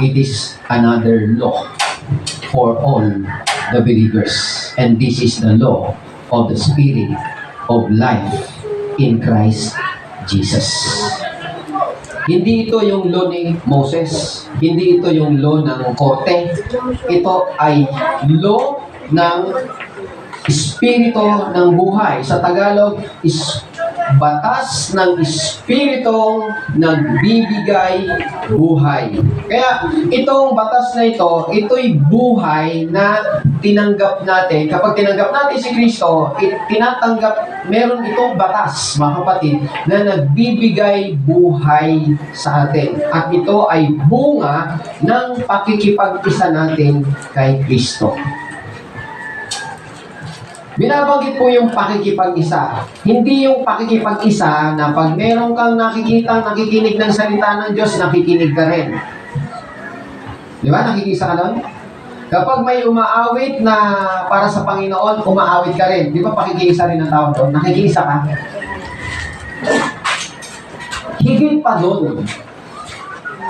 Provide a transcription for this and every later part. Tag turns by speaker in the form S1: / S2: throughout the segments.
S1: it is another law for all the believers. And this is the law of the Spirit of life in Christ Jesus. Hindi ito yung law ni Moses. Hindi ito yung law ng korte. Ito ay law ng Espiritu ng buhay. Sa Tagalog, is batas ng Espiritong nagbibigay buhay. Kaya itong batas na ito, ito'y buhay na tinanggap natin. Kapag tinanggap natin si Kristo, tinatanggap, meron itong batas, mga kapatid, na nagbibigay buhay sa atin. At ito ay bunga ng pakikipag-isa natin kay Kristo. Binabanggit po yung pakikipag-isa. Hindi yung pakikipag-isa na pag meron kang nakikinig ng salita ng Diyos, nakikinig ka rin. Di ba? Nakikisa ka doon? Kapag may umaawit na para sa Panginoon, umaawit ka rin. Di ba pakikisa rin ang tawag doon? Nakikisa ka? Higit pa doon.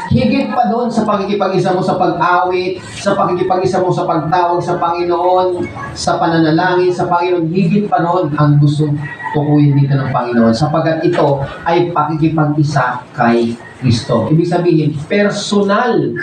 S1: Higit pa doon sa pakikipag-isa mo sa pag-awit, sa pakikipag-isa mo sa pagtawag sa Panginoon, sa pananalangin sa Panginoon, higit pa doon ang gusto tukuyin dito ng Panginoon, sapagkat ito ay pakikipag-isa kay Kristo. Ibig sabihin, personal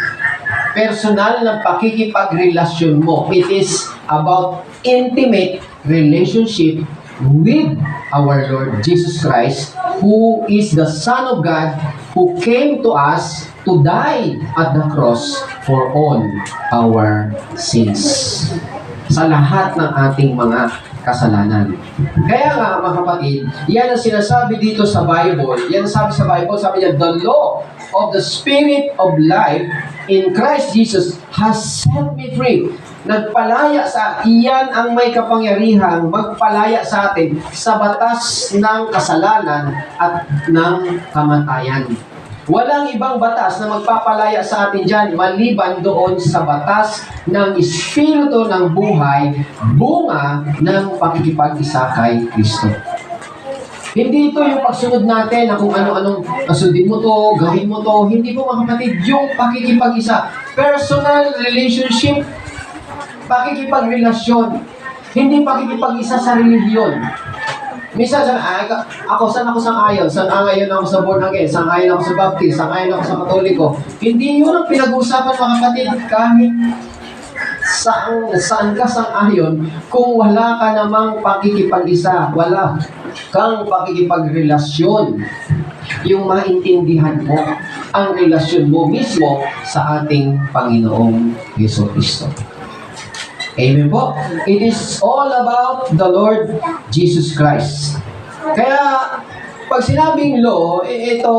S1: na pakikipagrelasyon mo. It is about intimate relationship with our Lord Jesus Christ, who is the Son of God, who came to us to die at the cross for all our sins. Sa lahat ng ating mga kasalanan. Kaya nga, mga kapatid, yan ang sinasabi dito sa Bible. Yan sabi sa Bible, sabi niya, the law of the Spirit of life in Christ Jesus has set me free. Nagpalaya sa iyan ang may kapangyarihang magpalaya sa atin sa batas ng kasalanan at ng kamatayan. Walang ibang batas na magpapalaya sa atin dyan maliban doon sa batas ng Espiritu ng buhay, bunga ng pakikipag-isa kay Kristo. Hindi ito yung pagsunod natin na kung ano-anong pasundin mo to, gawin mo to. Hindi po, mga kapatid, yung pakikipag-isa. Personal relationship, pakikipagrelasyon. Hindi pakikipag-isa sa relihiyon. Minsan, saan ako sang-ayon? Sang-ayon ako sa born again, sang-ayon ako sa baptist, sang-ayon ako sa katoliko. Hindi yun ang pinag-uusapan, mga kapatid, kahit saan ka sang-ayon kung wala ka namang pakikipag-isa, wala kang pakikipagrelasyon. Yung maintindihan mo ang relasyon mo mismo sa ating Panginoong Jesucristo. Amen po. It is all about the Lord Jesus Christ. Kaya, pag sinabing law, ito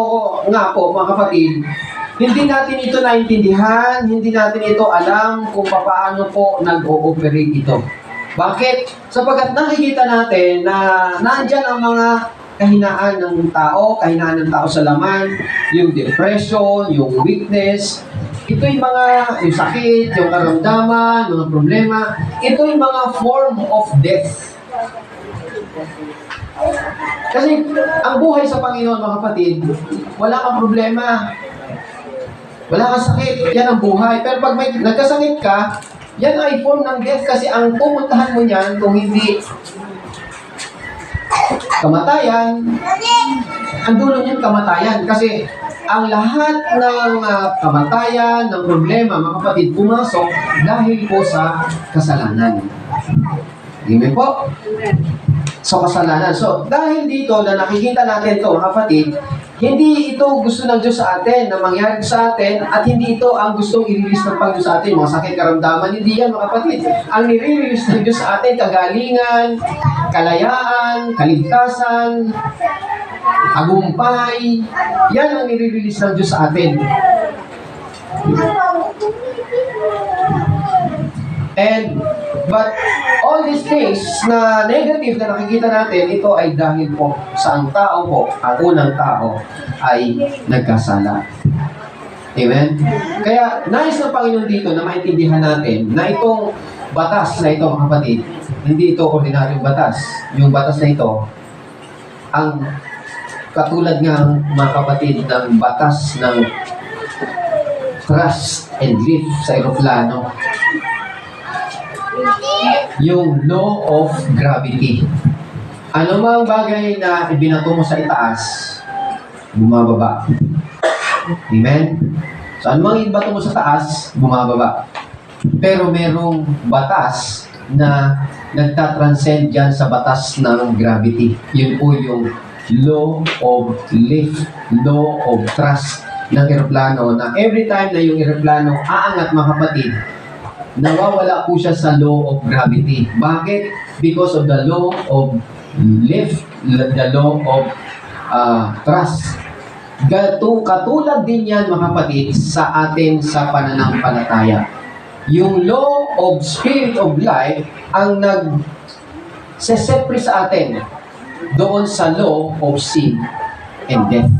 S1: nga po, mga kapatid, hindi natin ito naintindihan, hindi natin ito alam kung paano po nag-ooperate ito. Bakit? Sapagkat nakikita natin na nandyan ang mga kahinaan ng tao sa laman, yung depression, yung weakness. Ito yung yung sakit, yung karamdaman, mga problema. Ito yung mga form of death. Kasi ang buhay sa Panginoon, mga kapatid, wala kang problema. Wala kang sakit. Yan ang buhay. Pero pag may nagkasakit ka, yan ay form ng death kasi ang pumuntahan mo niyan kung hindi kamatayan, ang dulo niyan kamatayan. Kasi ang lahat ng kamatayan, ng problema, mga kapatid, pumasok dahil po sa kasalanan. Amen po? So, kasalanan. So, dahil dito na nakikita natin ito, mga kapatid, hindi ito gusto ng Diyos sa atin na mangyari sa atin at hindi ito ang gustong i-release ng Panginoon sa atin. Mga sakit, karamdaman, hindi yan, mga kapatid. Ang nire-release ng Diyos sa atin, kagalingan, kalayaan, kaligtasan, tagumpay, yan ang nire-release ng Diyos sa atin. But all these things na negative na nakikita natin, ito ay dahil po sa ang tao po, ang unang tao ay nagkasala. Amen? Kaya nais ng Panginoon dito na maintindihan natin na itong batas na ito, mga kapatid, hindi ito ordinaryong batas. Yung batas na ito, ang katulad nga, mga kapatid, ng batas ng trust and lift sa eroplano. Yung law of gravity. Ano mang bagay na ibinato mo sa itaas, bumababa. Amen? So, ano mang ibato mo sa taas, bumababa. Pero merong batas na nagtatranscend dyan sa batas ng gravity. Yun po yung law of lift, law of thrust ng eroplano, na every time na yung eroplano aangat, mga kapatid, nawawala po siya sa law of gravity. Bakit? Because of the law of lift, the law of thrust. Katulad din yan, mga kapatid, sa atin sa pananampalataya. Yung law of spirit of life ang nag-separate sa atin doon sa law of sin and death.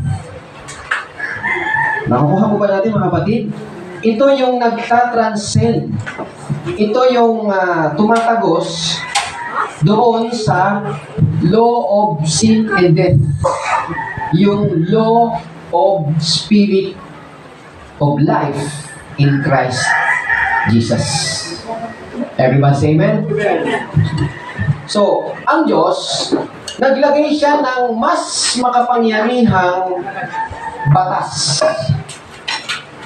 S1: Nakukuha mo ba natin, mga kapatid? Ito yung nagtatranscend. Ito yung tumatagos doon sa law of sin and death. Yung law of spirit of life in Christ Jesus. Everyone say amen? So, ang Diyos, naglagay siya ng mas makapangyarihang batas.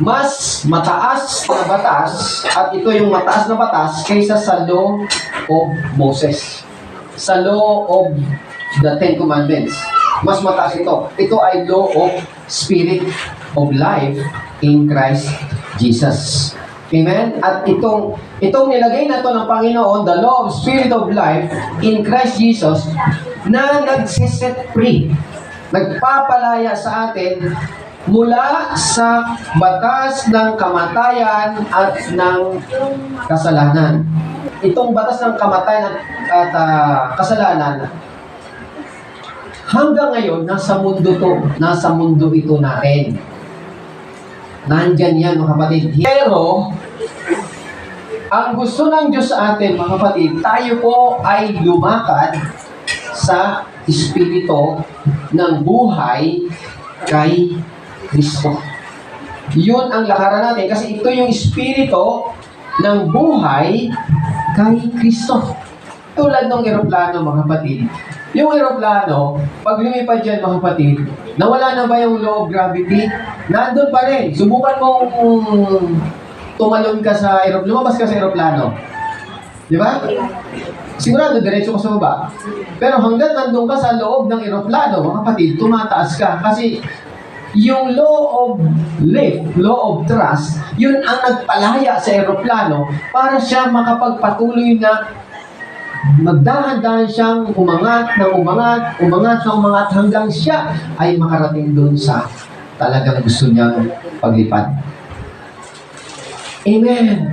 S1: Mas mataas na batas, at ito yung mataas na batas kaysa sa law of Moses. Sa law of the Ten Commandments. Mas mataas ito. Ito ay law of spirit of life in Christ Jesus. Amen? At itong nilagay na ito ng Panginoon, the law of spirit of life in Christ Jesus, na nagsiset free, nagpapalaya sa atin mula sa batas ng kamatayan at ng kasalanan. Itong batas ng kamatayan at kasalanan, hanggang ngayon, nasa mundo ito natin. Nandyan yan, mga kapatid. Pero, ang gusto ng Diyos sa atin, mga kapatid, tayo po ay lumakad sa espiritu ng buhay kay Kristo. Yun ang lakaran natin, kasi ito yung espiritu ng buhay kay Kristo. Tulad ng eroplano, mga kapatid. Yung eroplano, pag lumipad dyan, mga kapatid, nawala na ba yung law of gravity? Nandun pa rin. Subukan mong tumalon ka sa eroplano, lumabas ka sa eroplano. Di ba? Sigurado, diretso ka sa baba. Pero hanggang nandun ka sa loob ng eroplano, mga kapatid, tumataas ka. Kasi yung law of lift, law of thrust, yun ang nagpalaya sa eroplano para siya makapagpatuloy na magdahan-dahan siyang umangat hanggang siya ay makarating doon sa talagang gusto niyang paglipad. Amen.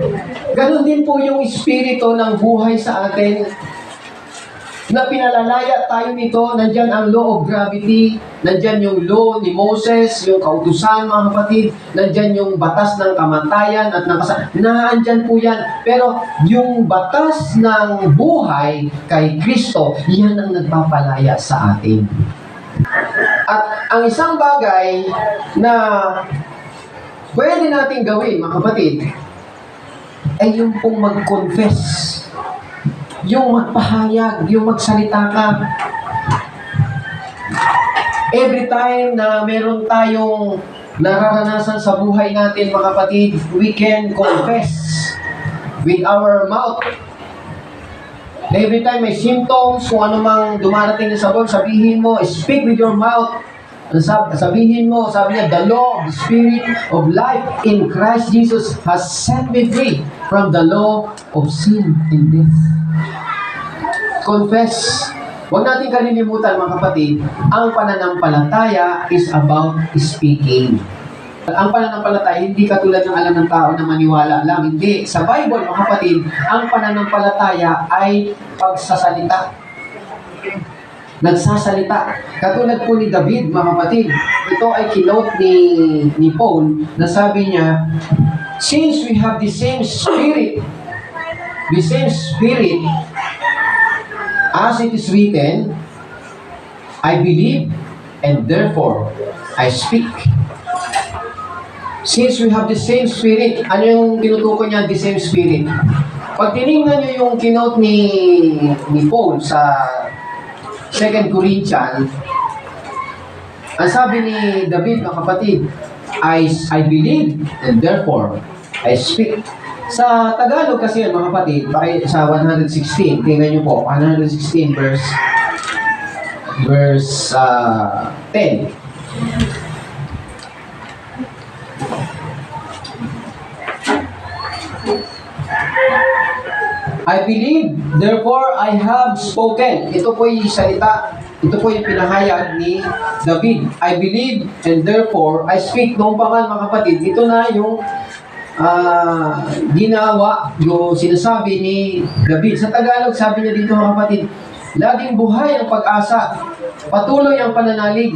S1: Ganon din po yung espiritu ng buhay sa atin na pinalalaya tayo nito. Nandyan ang law of gravity, nandyan yung law ni Moses, yung kautusan, mga kapatid, nandyan yung batas ng kamatayan at ng kasalanan. Naandyan po yan. Pero yung batas ng buhay kay Kristo, yan ang nagpapalaya sa atin. At ang isang bagay na pwede natin gawin, mga kapatid, ay yung pong mag-confess. Yung magpahayag, yung magsalita ka. Every time na meron tayong nararanasan sa buhay natin, mga kapatid, we can confess with our mouth. Every time may symptoms, kung ano mang dumarating sa buhay, sabihin mo, speak with your mouth. Sabihin mo, sabi niya, the law of the spirit of life in Christ Jesus has set me free from the law of sin and death. Confess. Huwag natin kalilimutan, mga kapatid, ang pananampalataya is about speaking. Ang pananampalataya, hindi katulad ng alam ng tao na maniwala lang. Hindi. Sa Bible, mga kapatid, ang pananampalataya ay pagsasalita. Nagsasalita. Katulad po ni David, mga kapatid. Ito ay kinote ni Paul na sabi niya, since we have the same spirit as it is written, I believe and therefore I speak. Since we have the same spirit, ano yung tinutukoy niya, the same spirit? Pag tinignan niyo yung kinote ni Paul sa 2 Corinthians, ang sabi ni David, mga kapatid, I believe and therefore I speak. Sa Tagalog kasi, mga kapatid, sa 116, tingnan niyo po, 116 verse 10. I believe, therefore I have spoken. Ito po yung salita, ito po yung pinahayag ni David. I believe, and therefore I speak. Noong pa man, mga kapatid, ito na yung ginawa, yung sinasabi ni David. Sa Tagalog, sabi niya dito, mga kapatid, laging buhay ang pag-asa, patuloy ang pananalig.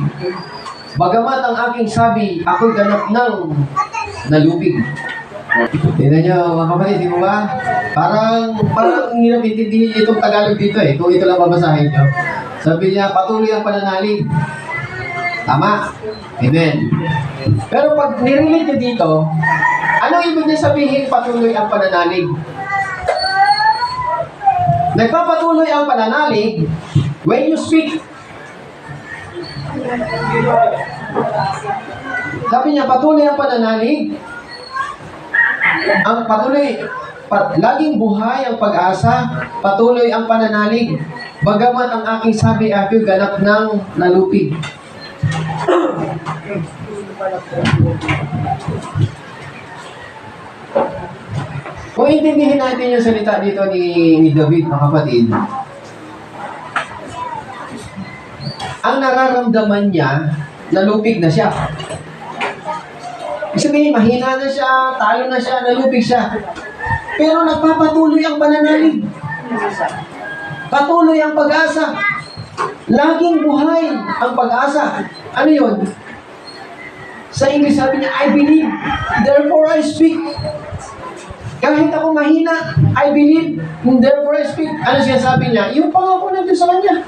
S1: Bagamat ang aking sabi, ako'y ganap ng nalubig. Tingnan niyo, mga kapatid, di ba? Parang hirap intindihin itong Tagalog dito kung ito lang babasahin niyo. Sabi niya, patuloy ang pananalig. Tama. Amen. Pero pag nirelate niyo dito, ano ibig niya sabihin patuloy ang pananalig? Nagpapatuloy ang pananalig when you speak. Sabi niya, patuloy ang pananalig. Ang patuloy, laging buhay ang pag-asa, patuloy ang pananalig. Bagamat ang aking sabi, ako'y ganap ng nalupig. Kung intindihin natin yung salita dito ni David, mga kapatid, ang nararamdaman niya, nalupig na siya. Ibig sabihin, mahina na siya, talo na siya, nalupig siya. Pero nagpapatuloy ang pananalig. Patuloy ang pag-asa. Laging buhay ang pag-asa. Ano yun? Sa English sabi niya, I believe, therefore I speak. Kahit ako mahina, I believe, therefore I speak. Ano siya sabi niya? Yung pangako natin sa kanya.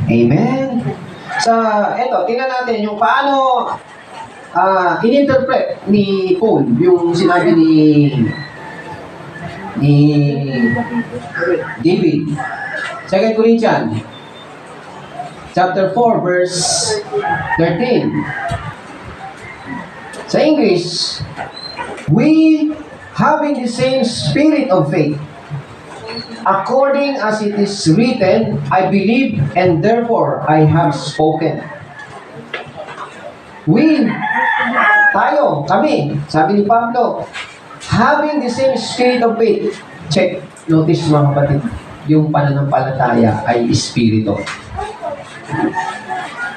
S1: Amen. Eto, tingnan natin yung paano in-interpret ni Paul yung sinabi ni David. 2 Corinthians chapter 4 verse 13. Sa English, we having the same spirit of faith, according as it is written, I believe and therefore I have spoken. Kami, sabi ni Pablo, having the same spirit of faith. Check, notice mga kapatid, yung pananampalataya ay espiritu.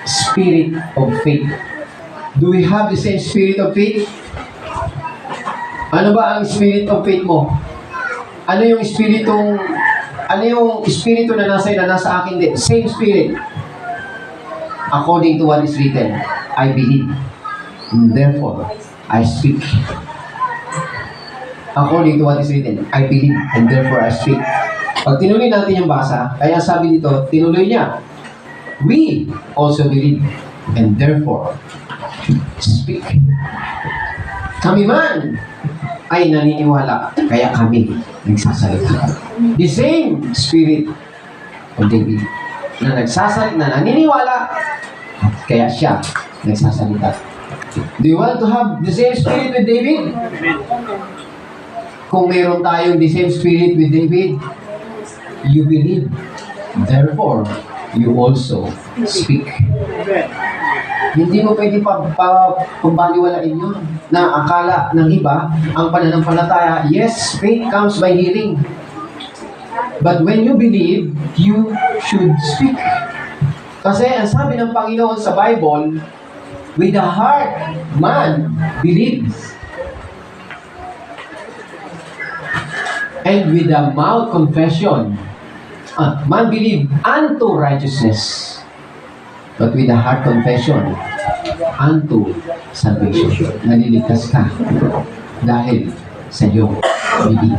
S1: Spirit of faith. Do we have the same spirit of faith? Ano ba ang spirit of faith mo? Ano yung espiritu na nasa akin din? Same spirit. According to what is written, I believe. Therefore, I speak. According to what is written, I believe, and therefore I speak. Pag tinuloy natin yung basa, kaya sabi dito, tinuloy niya, we also believe, and therefore speak. Kami man ay naniniwala, kaya kami nagsasalita. The same spirit of David na naniniwala, kaya siya nagsasalita. Do you want to have the same spirit with David? Kung meron tayong the same spirit with David, you believe, therefore you also speak. Hindi mo pwede pambaliwalain yun na akala ng iba ang pananampalataya. Yes, faith comes by hearing. But when you believe, you should speak. Kasi ang sabi ng Panginoon sa Bible, with the heart, man believes. And with the mouth confession, man believe unto righteousness. But with the heart confession, unto salvation. Naliligtas ka dahil sa iyong bibig.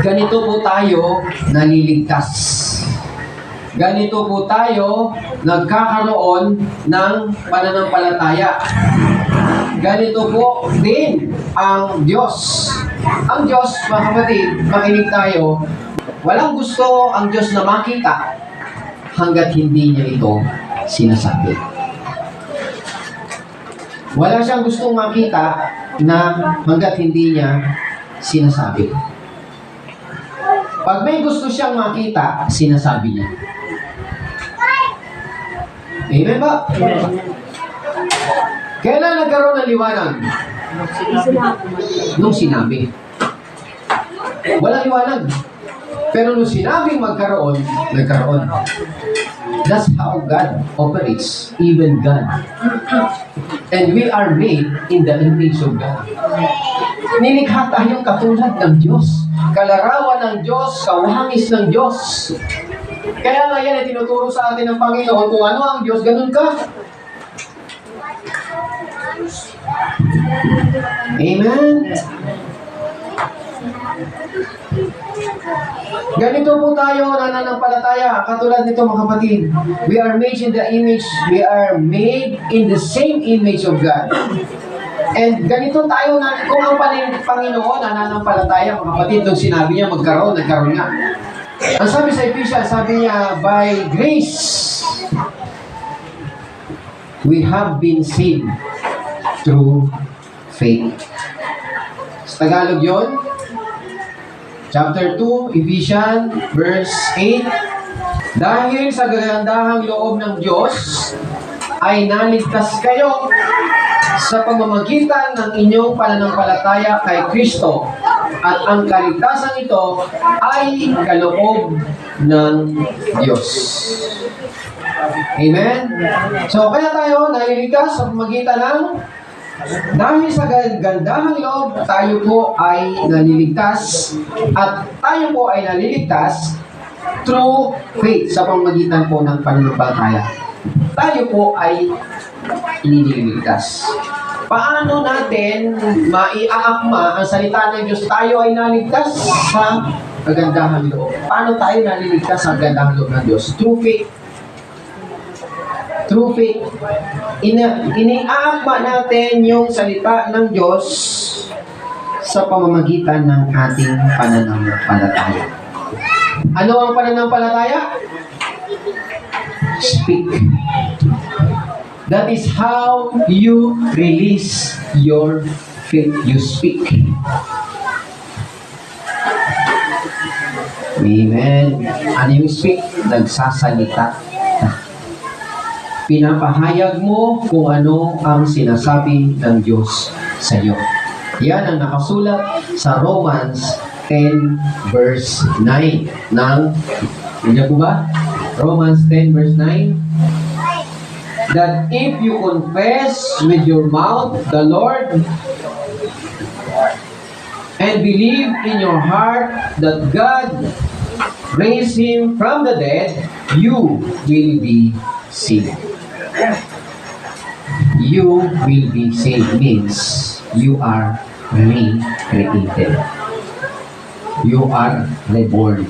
S1: Ganito po tayo naliligtas. ganito po tayo nagkakaroon ng pananampalataya. Ganito po din ang Diyos. Ang Diyos, mga kapatid, makinig tayo, walang gusto ang Diyos na makita hanggat hindi niya ito sinasabi. Wala siyang gustong makita na hanggat hindi niya sinasabi. Pag may gusto siyang makita, sinasabi niya. Amen ba? Kailan nagkaroon ng liwanag? Nung sinabi. Walang liwanag. Pero nung sinabing magkaroon, nagkaroon. That's how God operates, even God. And we are made in the image of God. Nilikha tayong katulad ng Diyos. Kalarawan ng Diyos, kawangis ng Diyos. Kaya nga yan ay tinuturo sa atin ng Panginoon kung ano ang Diyos, ganun ka. Amen? Ganito po tayo nananampalataya. Katulad nito mga kapatid. We are made in the image, we are made in the same image of God. And ganito tayo na, kung ang Panginoon nananampalataya mga kapatid, nung sinabi niya magkaroon, nagkaroon nga. Ang sabi sa Ephesians, sabi niya, by grace, we have been saved through faith. Sa Tagalog yun, chapter 2, Ephesians, verse 8, dahil sa gagandahang loob ng Diyos, ay naligtas kayo sa pamamagitan ng inyong pananampalataya kay Kristo. At ang kaligtasan ito ay kaloob ng Diyos. Amen? So, kaya tayo naliligtas sa pamamagitan ng dahil sa gandahang loob, tayo po ay naliligtas at tayo po ay naliligtas through faith sa pamamagitan po ng pananampalataya. Tayo po ay iniligtas. Paano natin maiaakma ang salita ng Diyos tayo ay naligtas sa kagandahang loob? Paano tayo naliligtas sa kagandahang loob ng Diyos? Through faith. Through faith. Iniaakma natin yung salita ng Diyos sa pamamagitan ng ating pananampalataya. Ano ang pananampalataya? Speak. That is how you release your faith. You speak. Amen. Ano yung speak? Nagsasalita. Pinapahayag mo kung ano ang sinasabi ng Diyos sa iyo. Yan ang nakasulat sa Romans 10 verse 9 ng, hindi po ba? Romans 10 verse 9, that if you confess with your mouth the Lord and believe in your heart that God raised Him from the dead, you will be saved. You will be saved means you are recreated. You are reborn.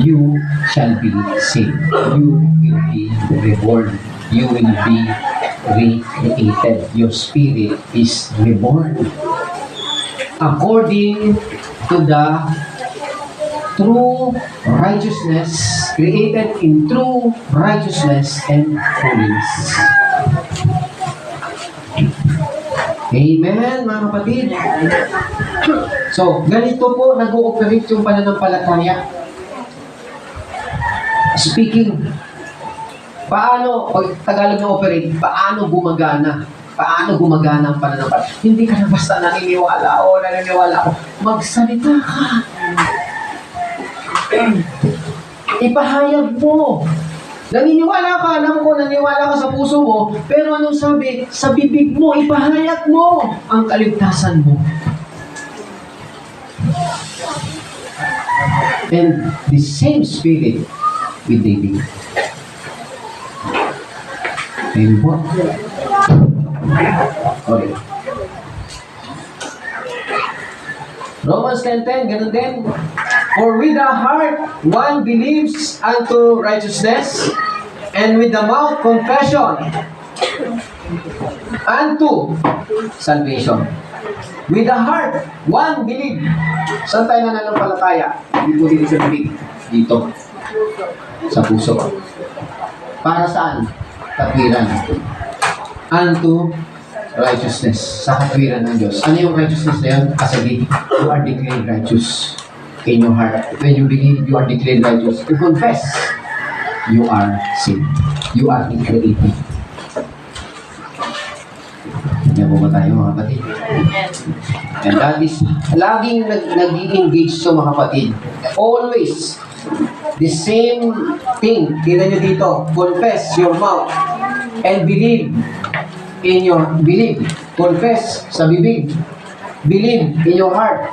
S1: You shall be saved. You will be reborn. You will be recreated. Your spirit is reborn. According to the true righteousness, created in true righteousness and holiness. Amen, mga kapatid. So, ganito po nag-ooperate yung pananampalataya. Speaking. Paano, pag Tagalog na operate, paano gumagana? Paano gumagana ang pananampalataya? Hindi ka na basta naniniwala o naniniwala ako. Magsalita ka. Ipahayag mo. Naniniwala ka, alam ko, naniniwala ka sa puso mo, pero anong sabi? Sa bibig mo, ipahayag mo ang kaligtasan mo. And the same spirit with David. Ayun po. Okay. Romans 10:10, ganun din. For with the heart one believes unto righteousness, and with the mouth confession unto salvation. With the heart, one believe. Saan tayo nananampalataya? Dito sa bibig. Dito. Sa puso. Para saan? Katwiran. Unto righteousness. Sa katwiran ng Diyos. Ano yung righteousness na yun? Kasabi, you are declared righteous in your heart. When you believe, you are declared righteous. You confess, you are saved. You are created. Hindi po ba tayo mga kapatid? And that is, laging nag-i-engage sa mga kapatid. Always, the same thing. Tingnan nyo dito, confess your mouth and believe in your, believe, confess sa bibig, believe in your heart.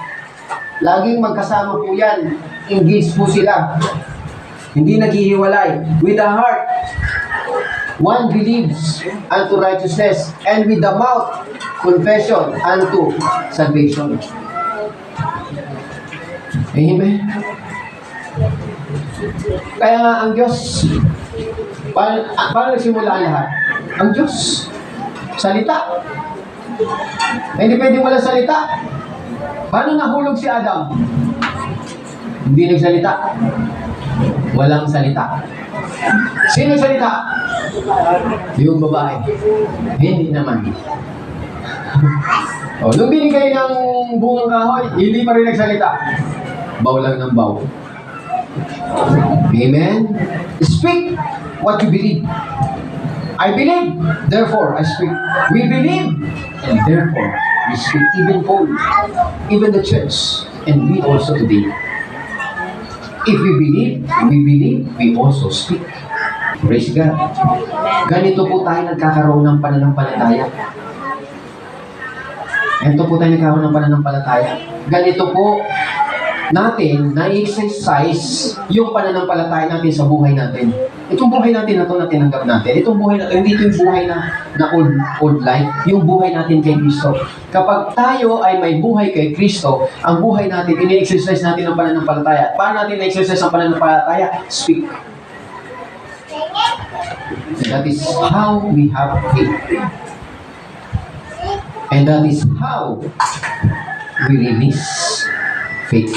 S1: Laging magkasama po yan. Engage po sila. Hindi naghihiwalay. With the heart, one believes unto righteousness, and with the mouth, confession unto salvation. Amen. Kaya nga ang Diyos, paano nagsimula ang lahat? Ang Diyos. Salita. Hindi pwede walang salita. Paano nahulog si Adam? Hindi nagsalita. Walang salita. Sino salita? Yung babae. Hindi naman. Nung binigay ng bungang kahoy, hindi pa rin nagsalita. Baw lang ng baw. Amen? Speak what you believe. I believe, therefore I speak. We believe, and therefore we speak. Even Paul, even the church, and we also today. If we believe, we also speak. Praise God. Ganito po tayo nagkakaroon ng pananampalataya. Ganito po tayo nagkakaroon ng pananampalataya. Ganito po natin na-exercise yung pananampalataya natin sa buhay natin. Itong buhay natin na ito na tinanggap natin. Itong buhay na ito, hindi ito yung buhay na old life. Yung buhay natin kay Kristo. Kapag tayo ay may buhay kay Kristo, ang buhay natin, ini-exercise natin ang pananampalataya. Paano natin na-exercise ang pananampalataya? Speak. And that is how we have faith. And that is how we release faith.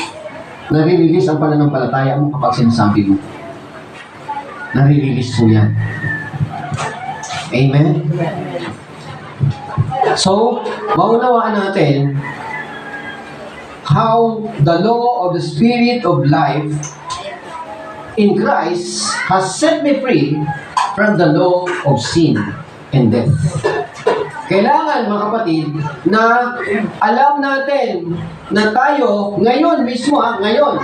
S1: Nare-release ang pananampalataya mo kapag sinasabi mo. Nare-release po yan. Amen? So, maunawaan natin how the law of the Spirit of life in Christ has set me free from the law of sin and death. Kailangan, mga kapatid, na alam natin na tayo, ngayon mismo, ngayon,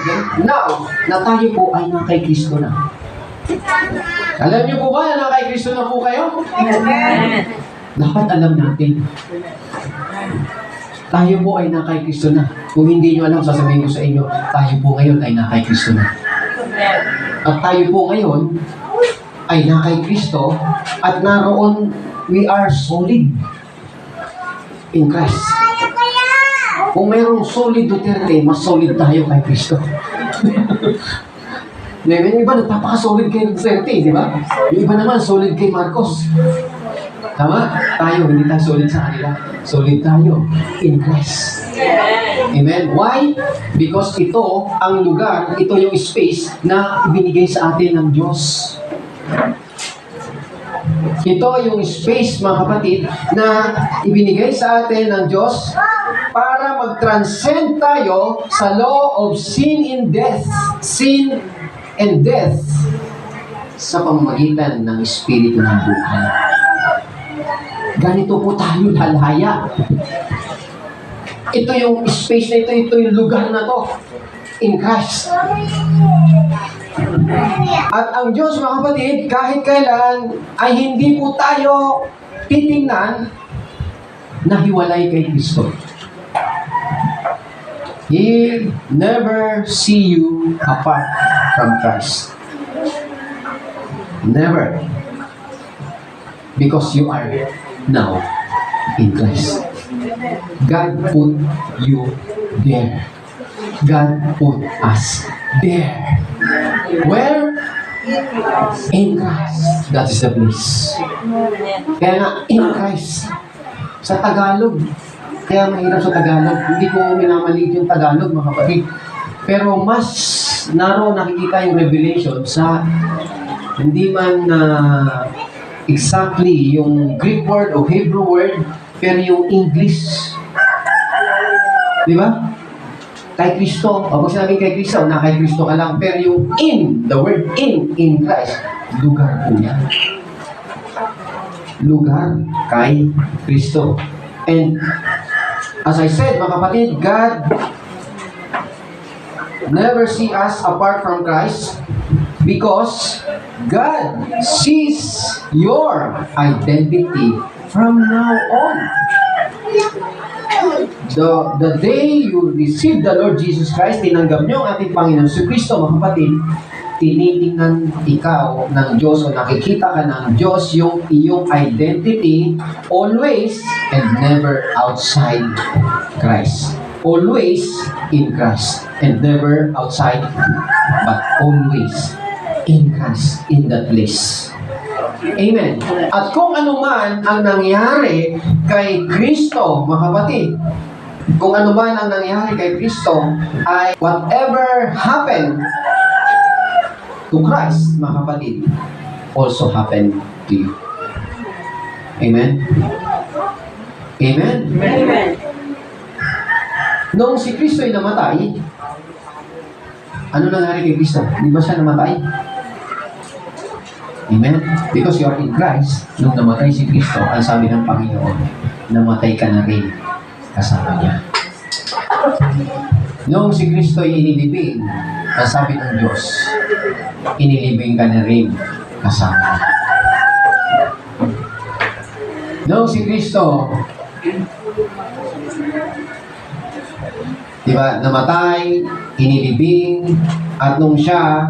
S1: now, na tayo po ay na kay Kristo na. Alam niyo po ba na kay Kristo na po kayo? Dapat alam natin. Tayo po ay na kay Kristo na. Kung hindi niyo alam, sasabihin ko sa inyo, tayo po ngayon ay na kay Kristo na. At tayo po ngayon ay na kay Kristo at naroon we are solid in Christ. Kung mayroong solid Duterte, mas solid tayo kay Kristo. Yung iba nagpapaka-solid kay Duterte, di ba? Yung iba naman solid kay Marcos. Tama? Tayo, hindi tayo solid sa kanila. Solid tayo in Christ. Amen? Why? Because ito ang lugar, ito yung space na ibinigay sa atin ng Diyos. Ito yung space, mga kapatid, na ibinigay sa atin ng Diyos para mag-transcend tayo sa law of sin and death. Sin and death sa pamamagitan ng Espiritu ng buhay. Ganito po tayo lalaya. Ito yung space na ito yung lugar na to in Christ. At ang Diyos, mga kapatid, kahit kailan ay hindi po tayo titingnan na hiwalay kay Kristo. He never see you apart from Christ. Never. Because you are now in Christ. God put you there. God put us there. Where? In Christ. That is the place. Kaya nga, in Christ. Sa Tagalog. Kaya mahirap sa Tagalog. Hindi ko minamaliit yung Tagalog, mga kapatid. Pero mas naroon nakikita yung revelation sa hindi man exactly yung Greek word o Hebrew word, pero yung English. Di ba? Kay Kristo. O pag sinabi kay Kristo, na kay Kristo ka lang. Pero yung in, the word in Christ, lugar po yan. Lugar kay Kristo. And as I said, mga kapatid, God never see us apart from Christ because God sees your identity from now on. The day you receive the Lord Jesus Christ, tinanggap niyo ang ating Panginoon si Kristo, mga kapatid, tinitingnan ikaw ng Diyos o nakikita ka ng Diyos yung iyong identity always and never outside Christ. Always in Christ and never outside, but always in Christ, in that place. Amen. At kung ano man ang nangyari kay Kristo, mga kapatid, kung ano man ang nangyari kay Kristo, ay whatever happened to Christ, mga kapatid, also happened to you. Amen? Amen?
S2: Amen.
S1: Noong si Kristo ay namatay, ano nangyari kay Kristo? Di ba siya namatay? Amen? Because you are in Christ, nung namatay si Kristo, ang sabi ng Panginoon, namatay ka na rin kasama niya. Noong si Kristo ay inilibing, ang sabi ng Diyos, inilibing ka na rin kasama niya. Noong si Kristo, diba, namatay, inilibing, at nung siya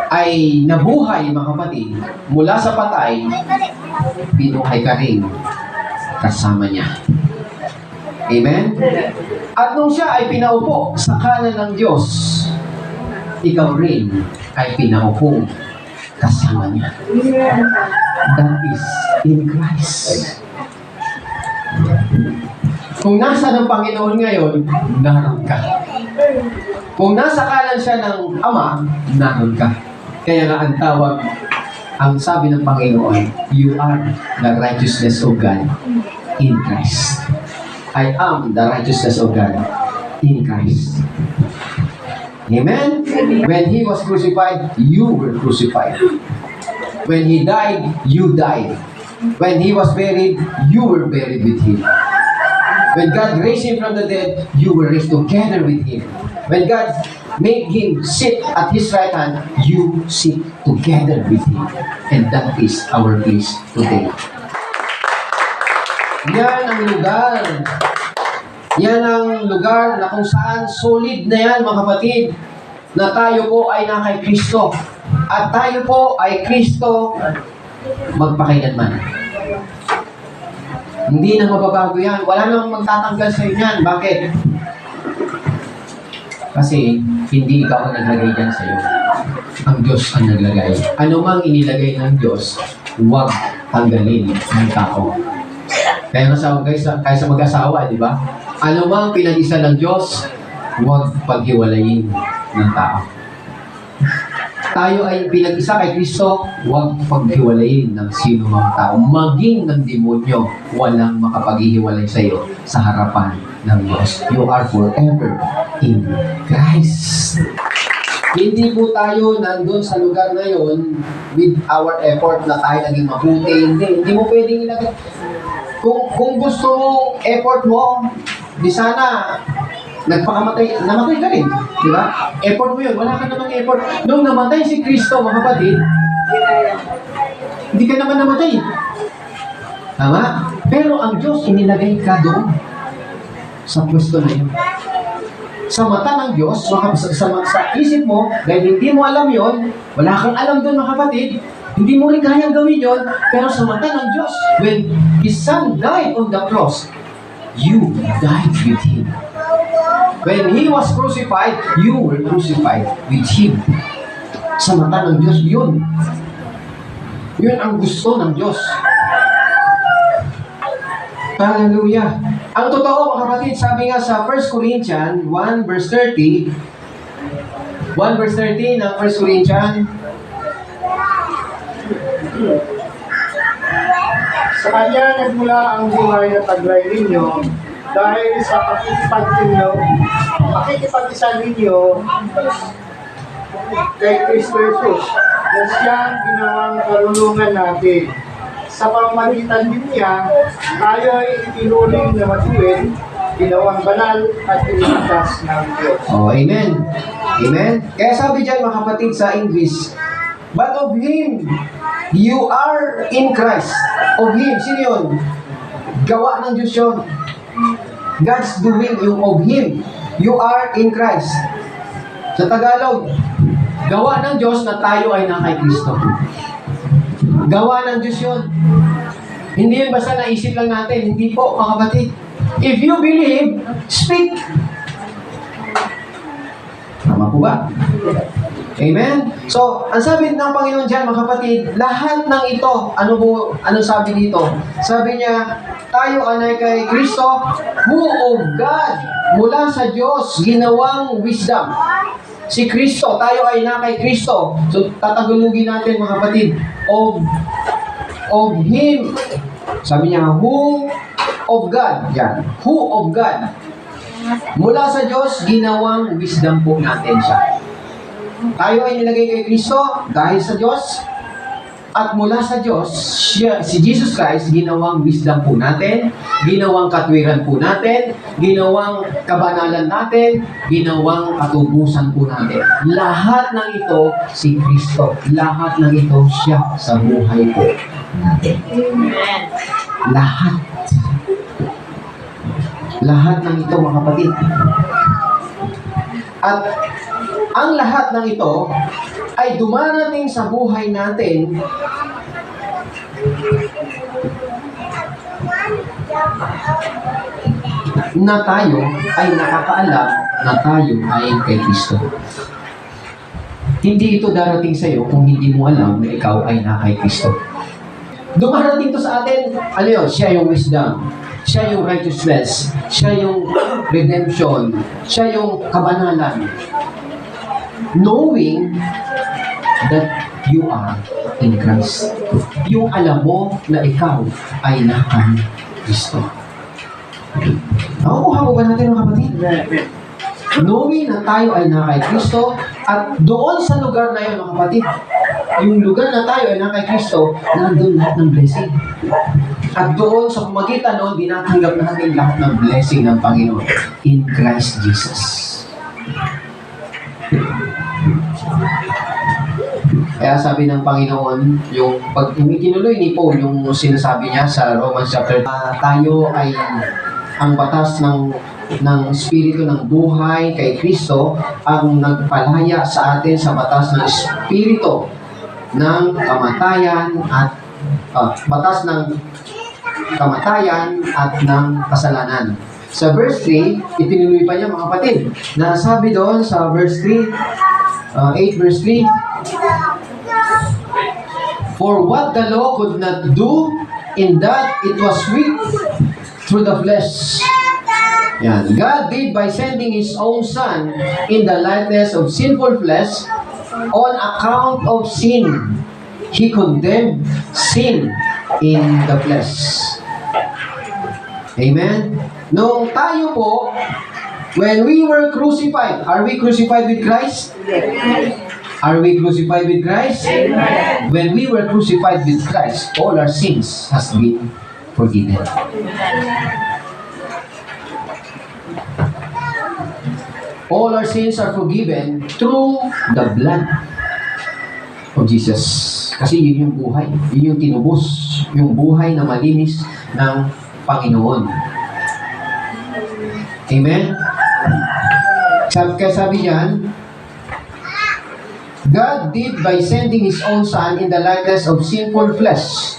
S1: ay nabuhay, mga kapatid, mula sa patay, binuhay ka rin kasama niya. Amen? At nung siya ay pinaupo sa kanan ng Diyos, ikaw rin ay pinaupo kasama niya. That is in Christ. Kung nasa ng Panginoon ngayon, naroon ka. Kung nasa kanan siya ng Ama, naroon ka. Kaya nga ang tawag, ang sabi ng Panginoon, you are the righteousness of God in Christ. I am the righteousness of God in Christ. Amen? When He was crucified, you were crucified. When He died, you died. When He was buried, you were buried with Him. When God raised Him from the dead, you were raised together with Him. When God made Him sit at His right hand, you sit together with Him. And that is our place today. Yan ang lugar. Yan ang lugar na kung saan solid na yan, mga kapatid, na tayo po ay na kay Kristo. At tayo po ay Kristo magpakailanman. Hindi na mababago yan. Wala namang magtatanggal sa inyo yan. Bakit? Kasi hindi ikaw ang naglagay dyan sa'yo. Ang Diyos ang naglagay. Ano mang inilagay ng Diyos, huwag tanggalin ng tao. Kaya nga kaysa mag-asawa, di ba? Ano mang pinag-isa ng Diyos, huwag paghiwalayin ng tao. Tayo ay pinag-isa kay Kristo, huwag paghiwalayin ng sino mang tao. Maging ng demonyo, walang makapaghihiwalay sa iyo sa harapan ng Diyos. You are forever in Christ. Hindi po tayo nandun sa lugar ngayon with our effort na tayo naging mabuti. Hindi mo pwedeng ilagay. Kung gusto mo, effort mo, di sana namatay ka rin. Di ba? Effort mo yun. Wala ka namang effort. Nung namatay si Kristo, mga kapatid, hindi ka naman namatay. Tama? Pero ang Diyos, inilagay ka doon sa pwesto na yun. Sa mata ng Diyos, sa isip mo, dahil hindi mo alam yon, wala kang alam doon, mga kapatid, hindi mo rin kayang gawin yon, pero sa mata ng Diyos, when His Son died on the cross, you died with Him. When He was crucified, you were crucified with Him. Sa mata ng Diyos, yun. Yun ang gusto ng Diyos. Hallelujah. Ang totoo, mga kapatid, sabi nga sa 1 Corinthians 1 verse 30, 1 verse 30 ng 1 Corinthians,
S2: sa Kanya nagmula ang buhay na taglay ninyo dahil sa pakikipag-isa ninyo kay Kristo Jesus na siyang ginawang karunungan natin. Sa pamamagitan din niya, tayo ay itinuring na matuwid, ginawang banal at iniligtas ng Diyos.
S1: oh, amen. Amen. Kaya sabi dyan, mga kapatid, sa English, but of Him, you are in Christ. Of Him, sino yun? Gawa ng Diyos yun. God's doing yung of Him. You are in Christ. Sa Tagalog, gawa ng Diyos na tayo ay na kay Kristo. Gawa ng Diyos yun. Hindi yun basta naisip lang natin. Hindi po, mga kapatid. If you believe, speak. Tama po ba? Amen? So, ang sabi ng Panginoon dyan, mga kapatid, lahat ng ito, ano sabi dito? Sabi niya, tayo ay kay Kristo, who of God, mula sa Diyos, ginawang wisdom. Si Kristo, tayo ay na kay Kristo. So, tatagulugin natin, mga kapatid, of Him. Sabi niya, who of God. Yan. Who of God. Mula sa Diyos, ginawang wisdom po natin siya. Tayo ay nilagay kay Kristo dahil sa Diyos. At mula sa Diyos, si Jesus Christ, ginawang wisdom po natin, ginawang katwiran po natin, ginawang kabanalan natin, ginawang katubusan po natin. Lahat ng ito, si Kristo. Lahat ng ito, siya sa buhay po natin. Lahat. Lahat ng ito, mga kapatid. At ang lahat ng ito ay dumarating sa buhay natin na tayo ay nakakaalam na tayo ay kay Kristo. Hindi ito darating sa iyo kung hindi mo alam na ikaw ay na kay Kristo. Dumarating to sa atin, ano yun? Siya yung wisdom. Siya yung righteousness. Siya yung redemption. Siya yung kabanalan. Knowing that you are in Christ. Yung alam mo na ikaw ay naka Kristo. Nakukuha mo ba natin, mga kapatid? Knowing na tayo ay naka Kristo, at doon sa lugar na yun, mga kapatid, yung lugar na tayo ay naka Kristo, nandun lahat ng blessing. At doon sa pamagitan noon, dinatanggap natin lahat ng blessing ng Panginoon in Christ Jesus. Kaya sabi ng Panginoon, yung pag tinuloy ni Paul, yung sinasabi niya sa Romans chapter, tayo ay ang batas ng Espiritu ng buhay kay Kristo ang nagpalaya sa atin sa batas ng Espiritu ng kamatayan at batas ng kamatayan at ng kasalanan. Sa verse 3, itinuloy pa niya, mga kapatid, na sabi doon sa verse 3, 8 verse 3, for what the law could not do, in that it was weak through the flesh. Yan. God did by sending His own Son in the likeness of sinful flesh on account of sin. He condemned sin in the flesh. Amen? Nung tayo po, when we were crucified, are we crucified with Christ? Are we crucified with Christ? Amen. When we were crucified with Christ, all our sins has been forgiven. All our sins are forgiven through the blood of Jesus. Kasi yun yung buhay. Yun yung tinubos. Yung buhay na malinis ng Panginoon. Amen? Kaya sabi niyan, God did by sending His own Son in the likeness of sinful flesh.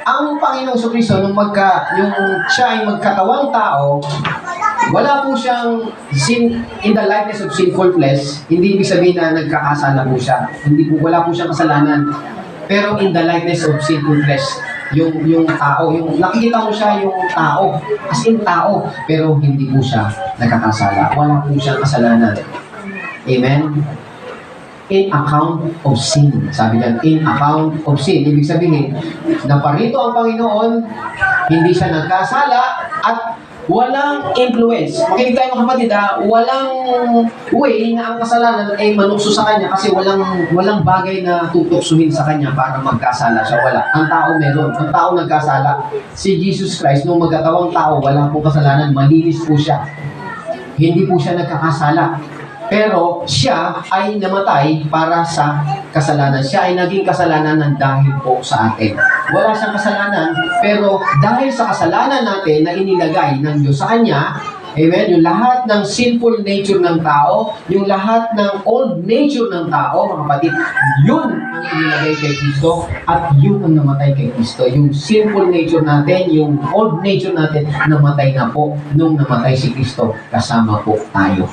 S1: Ang Panginoong Kristo, nung siya ay magkatawang tao, Wala po siyang sin in the likeness of sinful flesh. Hindi ibig sabihin na nagkakasala po siya. Wala po siyang kasalanan. Pero in the likeness of sinful flesh, yung tao, yung nakikita mo siya yung tao, as in tao, pero hindi po siya nagkakasala. Wala po siyang kasalanan. Amen? In account of sin. Sabi niyan, in account of sin. Ibig sabihin, naparito ang Panginoon, hindi siya nagkasala, at walang influence. Makinig tayo mga kapatid, walang way na ang kasalanan ay manukso sa kanya kasi walang bagay na tutuksuhin sa kanya para magkasala siya. Wala. Ang tao meron. Ang tao nagkasala. Si Jesus Christ, nung magkatawang tao, wala pong kasalanan, malinis po siya. Hindi po siya nagkakasala. Pero siya ay namatay para sa kasalanan. Siya ay naging kasalanan ng dahil po sa atin. Wala siyang kasalanan, pero dahil sa kasalanan natin na inilagay ng Diyos sa Kanya, amen, yung lahat ng sinful nature ng tao, yung lahat ng old nature ng tao, mga kapatid, yun ang inilagay kay Kristo at yun ang namatay kay Kristo. Yung sinful nature natin, yung old nature natin, namatay na po nung namatay si Kristo, kasama po tayo.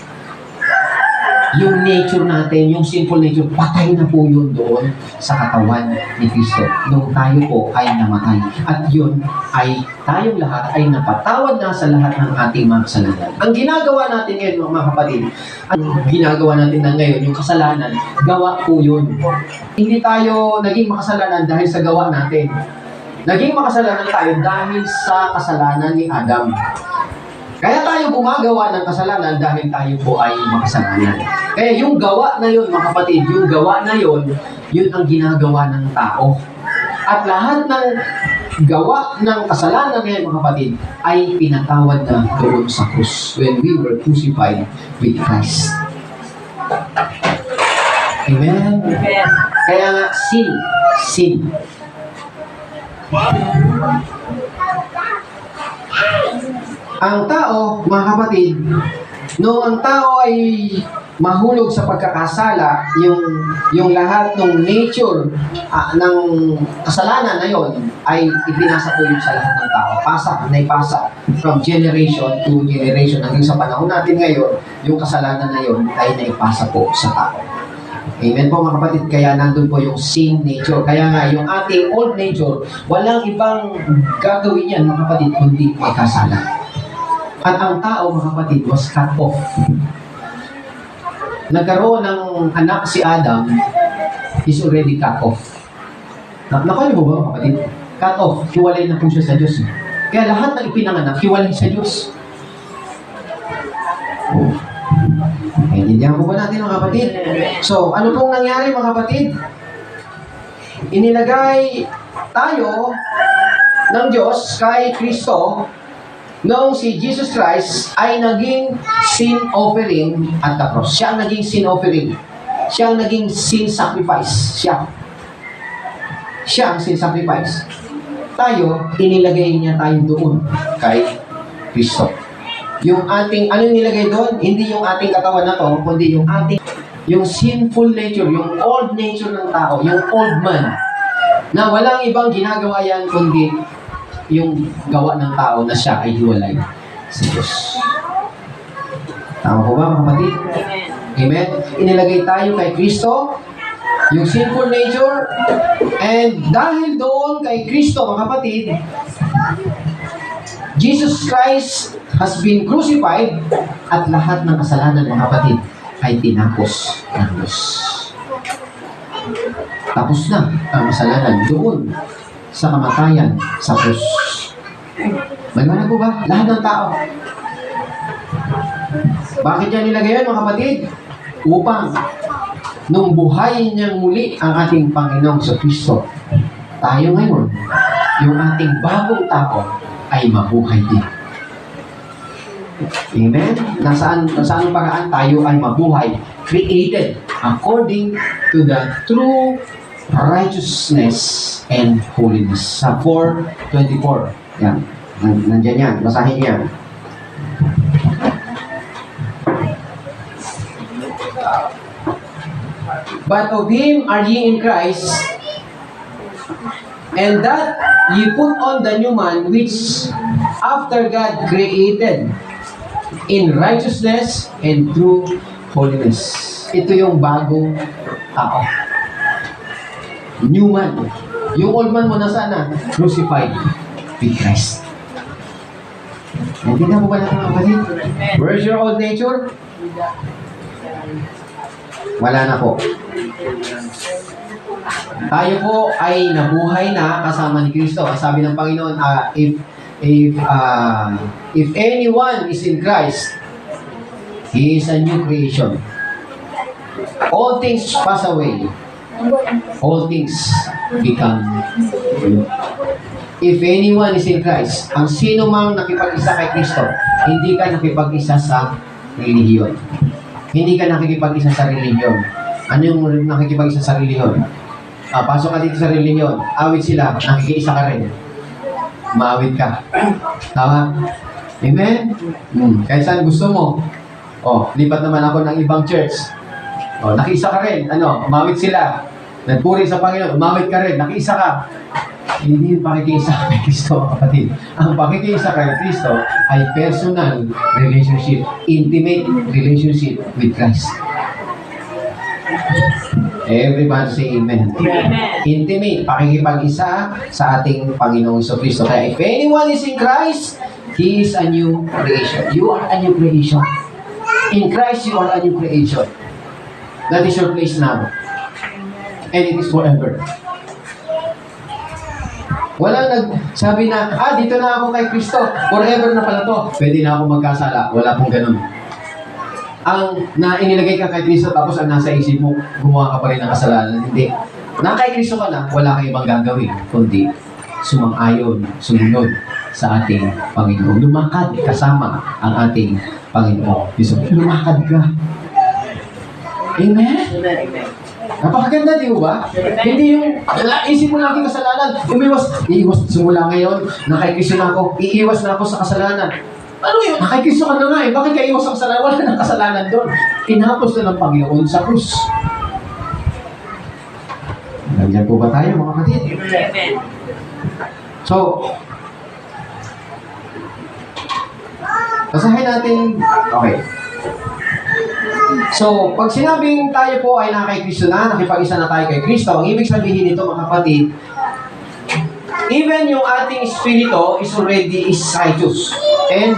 S1: Yung nature natin, yung sinful nature, patay na po yun doon sa katawan ni Kristo. Nung tayo po ay namatay. At yun ay tayong lahat ay napatawad na sa lahat ng ating mga kasalanan. Ang ginagawa natin ngayon, mga kapatid, ang ginagawa natin na ngayon, yung kasalanan, gawa po yun. Hindi tayo naging makasalanan dahil sa gawa natin. Naging makasalanan tayo dahil sa kasalanan ni Adam. Kaya tayo gumagawa ng kasalanan dahil tayo po ay makasalanan. Kaya yung gawa na yun, mga kapatid, yung gawa na yun, yun ang ginagawa ng tao. At lahat ng gawa ng kasalanan ngayon, mga kapatid, ay pinatawad na doon sa krus when we were crucified with Christ. Amen? Kaya nga, sin. Ang tao, mga kapatid, nung ang tao ay mahulog sa pagkakasala, yung lahat ng nature ng kasalanan na yon ay ipinasa po yun sa lahat ng tao. Naipasa from generation to generation hanggang sa panahon natin ngayon, yung kasalanan na yon ay naipasa po sa tao. Amen po mga kapatid, kaya nandun po yung sin nature. Kaya nga, yung ating old nature, walang ibang gagawin yan mga kapatid, kundi magkasala. At ang tao, mga kapatid, was cut off. Nagkaroon ng anak si Adam, is already cut off. Nakayo mo ba, mga kapatid? Cut off, hiwalay na po siya sa Diyos. Kaya lahat ng ipinanganak, hiwalay sa Diyos. Intindihan po ba natin, mga kapatid? So, ano pong nangyari, mga kapatid? Inilagay tayo ng Diyos kay Kristo noong si Jesus Christ ay naging sin offering at the cross. Siya ang naging sin offering. Siya ang naging sin sacrifice. Siya ang sin sacrifice. Tayo, inilagay niya tayo doon kay Kristo. Yung ating, ano nilagay doon? Hindi yung ating katawan na to, kundi yung sinful nature, yung old nature ng tao, yung old man, na walang ibang ginagawa yan kundi yung gawa ng tao na siya ay hiwalay sa Diyos. Tama po ba, mga kapatid? Amen? Inilagay tayo kay Kristo, yung sinful nature, and dahil doon kay Kristo, mga kapatid, Jesus Christ has been crucified at lahat ng kasalanan, mga kapatid, ay tinapos ng Diyos. Tapos na ang kasalanan doon sa kamatayan sa krus. Maliwanag po ba? Lahat ng tao. Bakit yan nilagay yan, mga kapatid? Upang nung buhay niyang muli ang ating Panginoong sa Kristo, tayo ngayon, yung ating bagong tao ay mabuhay din. Amen? Nasaan paraan tayo ay mabuhay? Created according to the true righteousness and holiness. Sa 4:24. Yan. Nandiyan yan. Basahin yan. But of him are ye in Christ, and that ye put on the new man which after God created in righteousness and true holiness. Ito yung bagong tao. New man. Yung old man mo nasaan na? Crucified with Christ. Hindi na po ba natin mga kapatid? Where's your old nature? Wala na po. Tayo po ay nabuhay na kasama ni Kristo. Sabi ng Panginoon, if anyone is in Christ, he is a new creation. All things pass away. All things become new. If anyone is in Christ, ang sino mang nakipag-isa kay Kristo, hindi ka nakipag-isa sa relihiyon. Hindi ka nakikipag-isa sa relihiyon. Ano yung nakikipag-isa sa relihiyon? Pasok ka dito sa relihiyon, awit sila, nakikiisa ka rin. Maawit ka. Tama? Amen? Kahit saan gusto mo. Lipat naman ako ng ibang church. Nakiisa ka rin. Umawit sila. Nagpuri sa Panginoon, umawit ka rin. Nakiisa ka. Hindi yung pakikiisa kay Kristo, kapatid. Ang pakikiisa kay Kristo ay personal relationship, intimate relationship with Christ. Everybody say amen.
S3: Amen.
S1: Intimate, pakikipag-isa sa ating Panginoong Kristo. Kaya if anyone is in Christ, he is a new creation. You are a new creation. In Christ, you are a new creation. That is your place now. And it is forever. Walang nagsabi na, dito na ako kay Kristo. Forever na pala to. Pwede na ako magkasala. Wala pong ganun. Ang inilagay ka kay Kristo tapos ang nasa isip mo, gumawa ka pa rin ng kasalanan. Hindi. Na kay Kristo ka na, wala kang ibang gagawin. Kundi sumang-ayon, sumunod sa ating Panginoon. Lumakad kasama ang ating Panginoon. Lumakad ka. Amen?
S3: Amen.
S1: Napakaganda, di ba? Hindi yung isip mo lagi kasalanan. Iiwas simula ngayon, na kay Kristo na ako, iiwas na ako sa kasalanan. Ano yun? Na kay Kristo ka na nga eh. Bakit ka iiwas sa kasalanan? Wala nang kasalanan doon. Tinapos na ng Panginoon sa krus. Nandiyan po ba tayo, mga kapatid?
S3: Amen.
S1: So, basahin natin. Okay. So, pag sinabing tayo po ay naka kay Kristo na, nakipag-isa na tayo kay Kristo, ang ibig sabihin nito, mga kapatid, even yung ating espiritu is already righteous and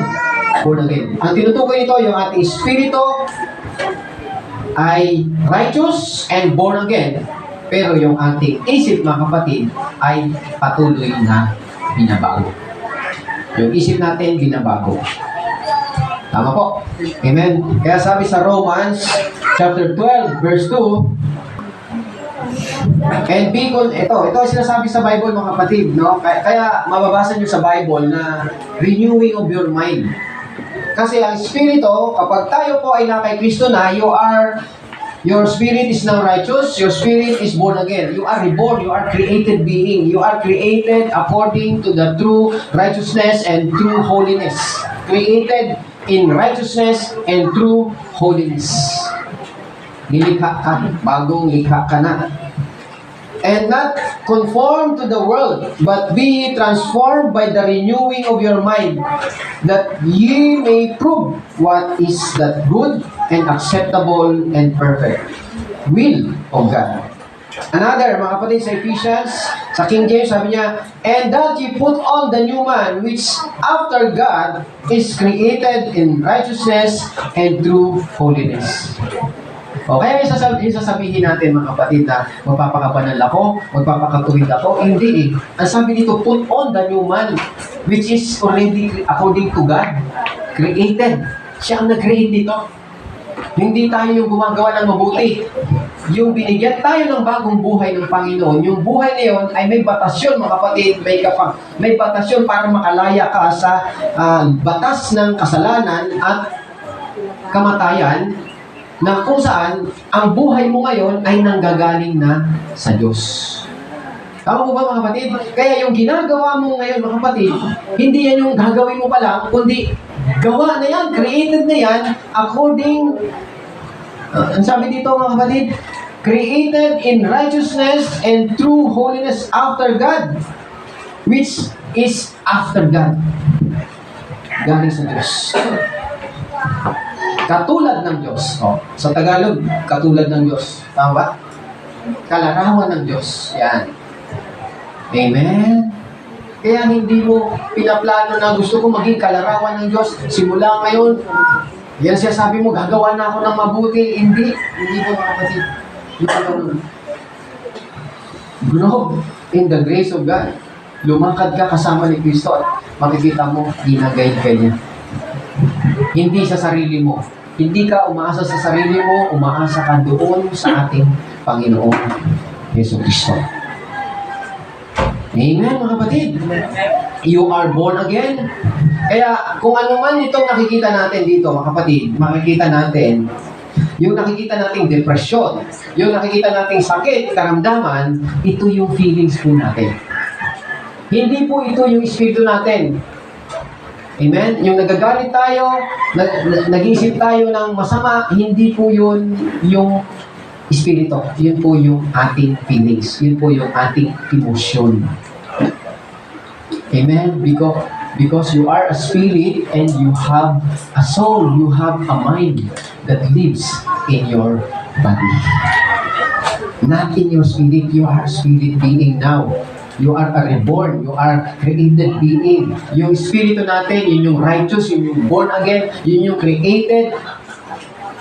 S1: born again. Ang tinutukoy nito, yung ating espiritu ay righteous and born again. Pero yung ating isip, mga kapatid, ay patuloy na binabago. Yung isip natin, binabago. Tama po. Amen. Kaya sabi sa Romans chapter 12, verse 2, and ito ay sinasabi sa Bible, mga kapatid, no? Kaya mababasa nyo sa Bible na renewing of your mind. Kasi ang Espiritu, kapag tayo po ay nakay Kristo na, your spirit is now righteous, your spirit is born again. You are reborn, you are created being. You are created according to the true righteousness and true holiness. Created in righteousness and true holiness. Nilikha ka, bagong likha ka na. And not conform to the world, but be transformed by the renewing of your mind, that ye may prove what is that good and acceptable and perfect will of God. Another, mga kapatid, sa Ephesians, sa King James, sabi niya, and that ye put on the new man, which after God is created in righteousness and true holiness. O kaya sasabihin natin, mga kapatid, na magpapakabanal ako, magpapakatuwid ako. Hindi eh. Ang sabi dito, put on the new man, which is already according to God, created. Siya ang nag-create dito. Hindi tayo yung gumagawa ng mabuti. Yung binigyan tayo ng bagong buhay ng Panginoon, yung buhay na yun ay may batasyon, mga kapatid, may batasyon para makalaya ka sa batas ng kasalanan at kamatayan, na kung saan ang buhay mo ngayon ay nanggagaling na sa Diyos. Tama po ba, mga kapatid? Kaya yung ginagawa mo ngayon, mga kapatid, hindi yan yung gagawin mo pa lang, kundi gawa na yan, created na yan, according, ang sabi dito, mga kapatid, created in righteousness and true holiness after God, which is after God. Galing sa Diyos. Katulad ng Diyos. Oh, sa Tagalog, katulad ng Diyos. Tama ba? Kalarawan ng Diyos. Yan. Amen? Kaya hindi mo pinaplano na gusto ko maging kalarawan ng Diyos. Simula ngayon, yan siya sabi mo, gagawa na ako ng mabuti. Hindi. Hindi po mga kapatid. Hindi po ganun. Grow in the grace of God. Lumakad ka kasama ni Kristo at makikita mo, ginagayad ka niya. Hindi sa sarili mo. Hindi ka umaasa sa sarili mo, umaasa ka doon sa ating Panginoong Yesu Kristo. Amen, mga kapatid. You are born again. Kaya kung ano man itong nakikita natin dito, mga kapatid, makikita natin yung nakikita nating depresyon, yung nakikita nating sakit, karamdaman, ito yung feelings po natin. Hindi po ito yung espiritu natin. Amen? Yung nagagalit tayo, nag-iisip tayo ng masama, hindi po yun yung espiritu. Yun po yung ating feelings. Yun po yung ating emosyon. Amen? Because you are a spirit and you have a soul, you have a mind that lives in your body. Not in your spirit, you are a spirit being now. You are a reborn, you are created being. Yung espiritu natin, yun yung righteous, yun yung born again, yun yung created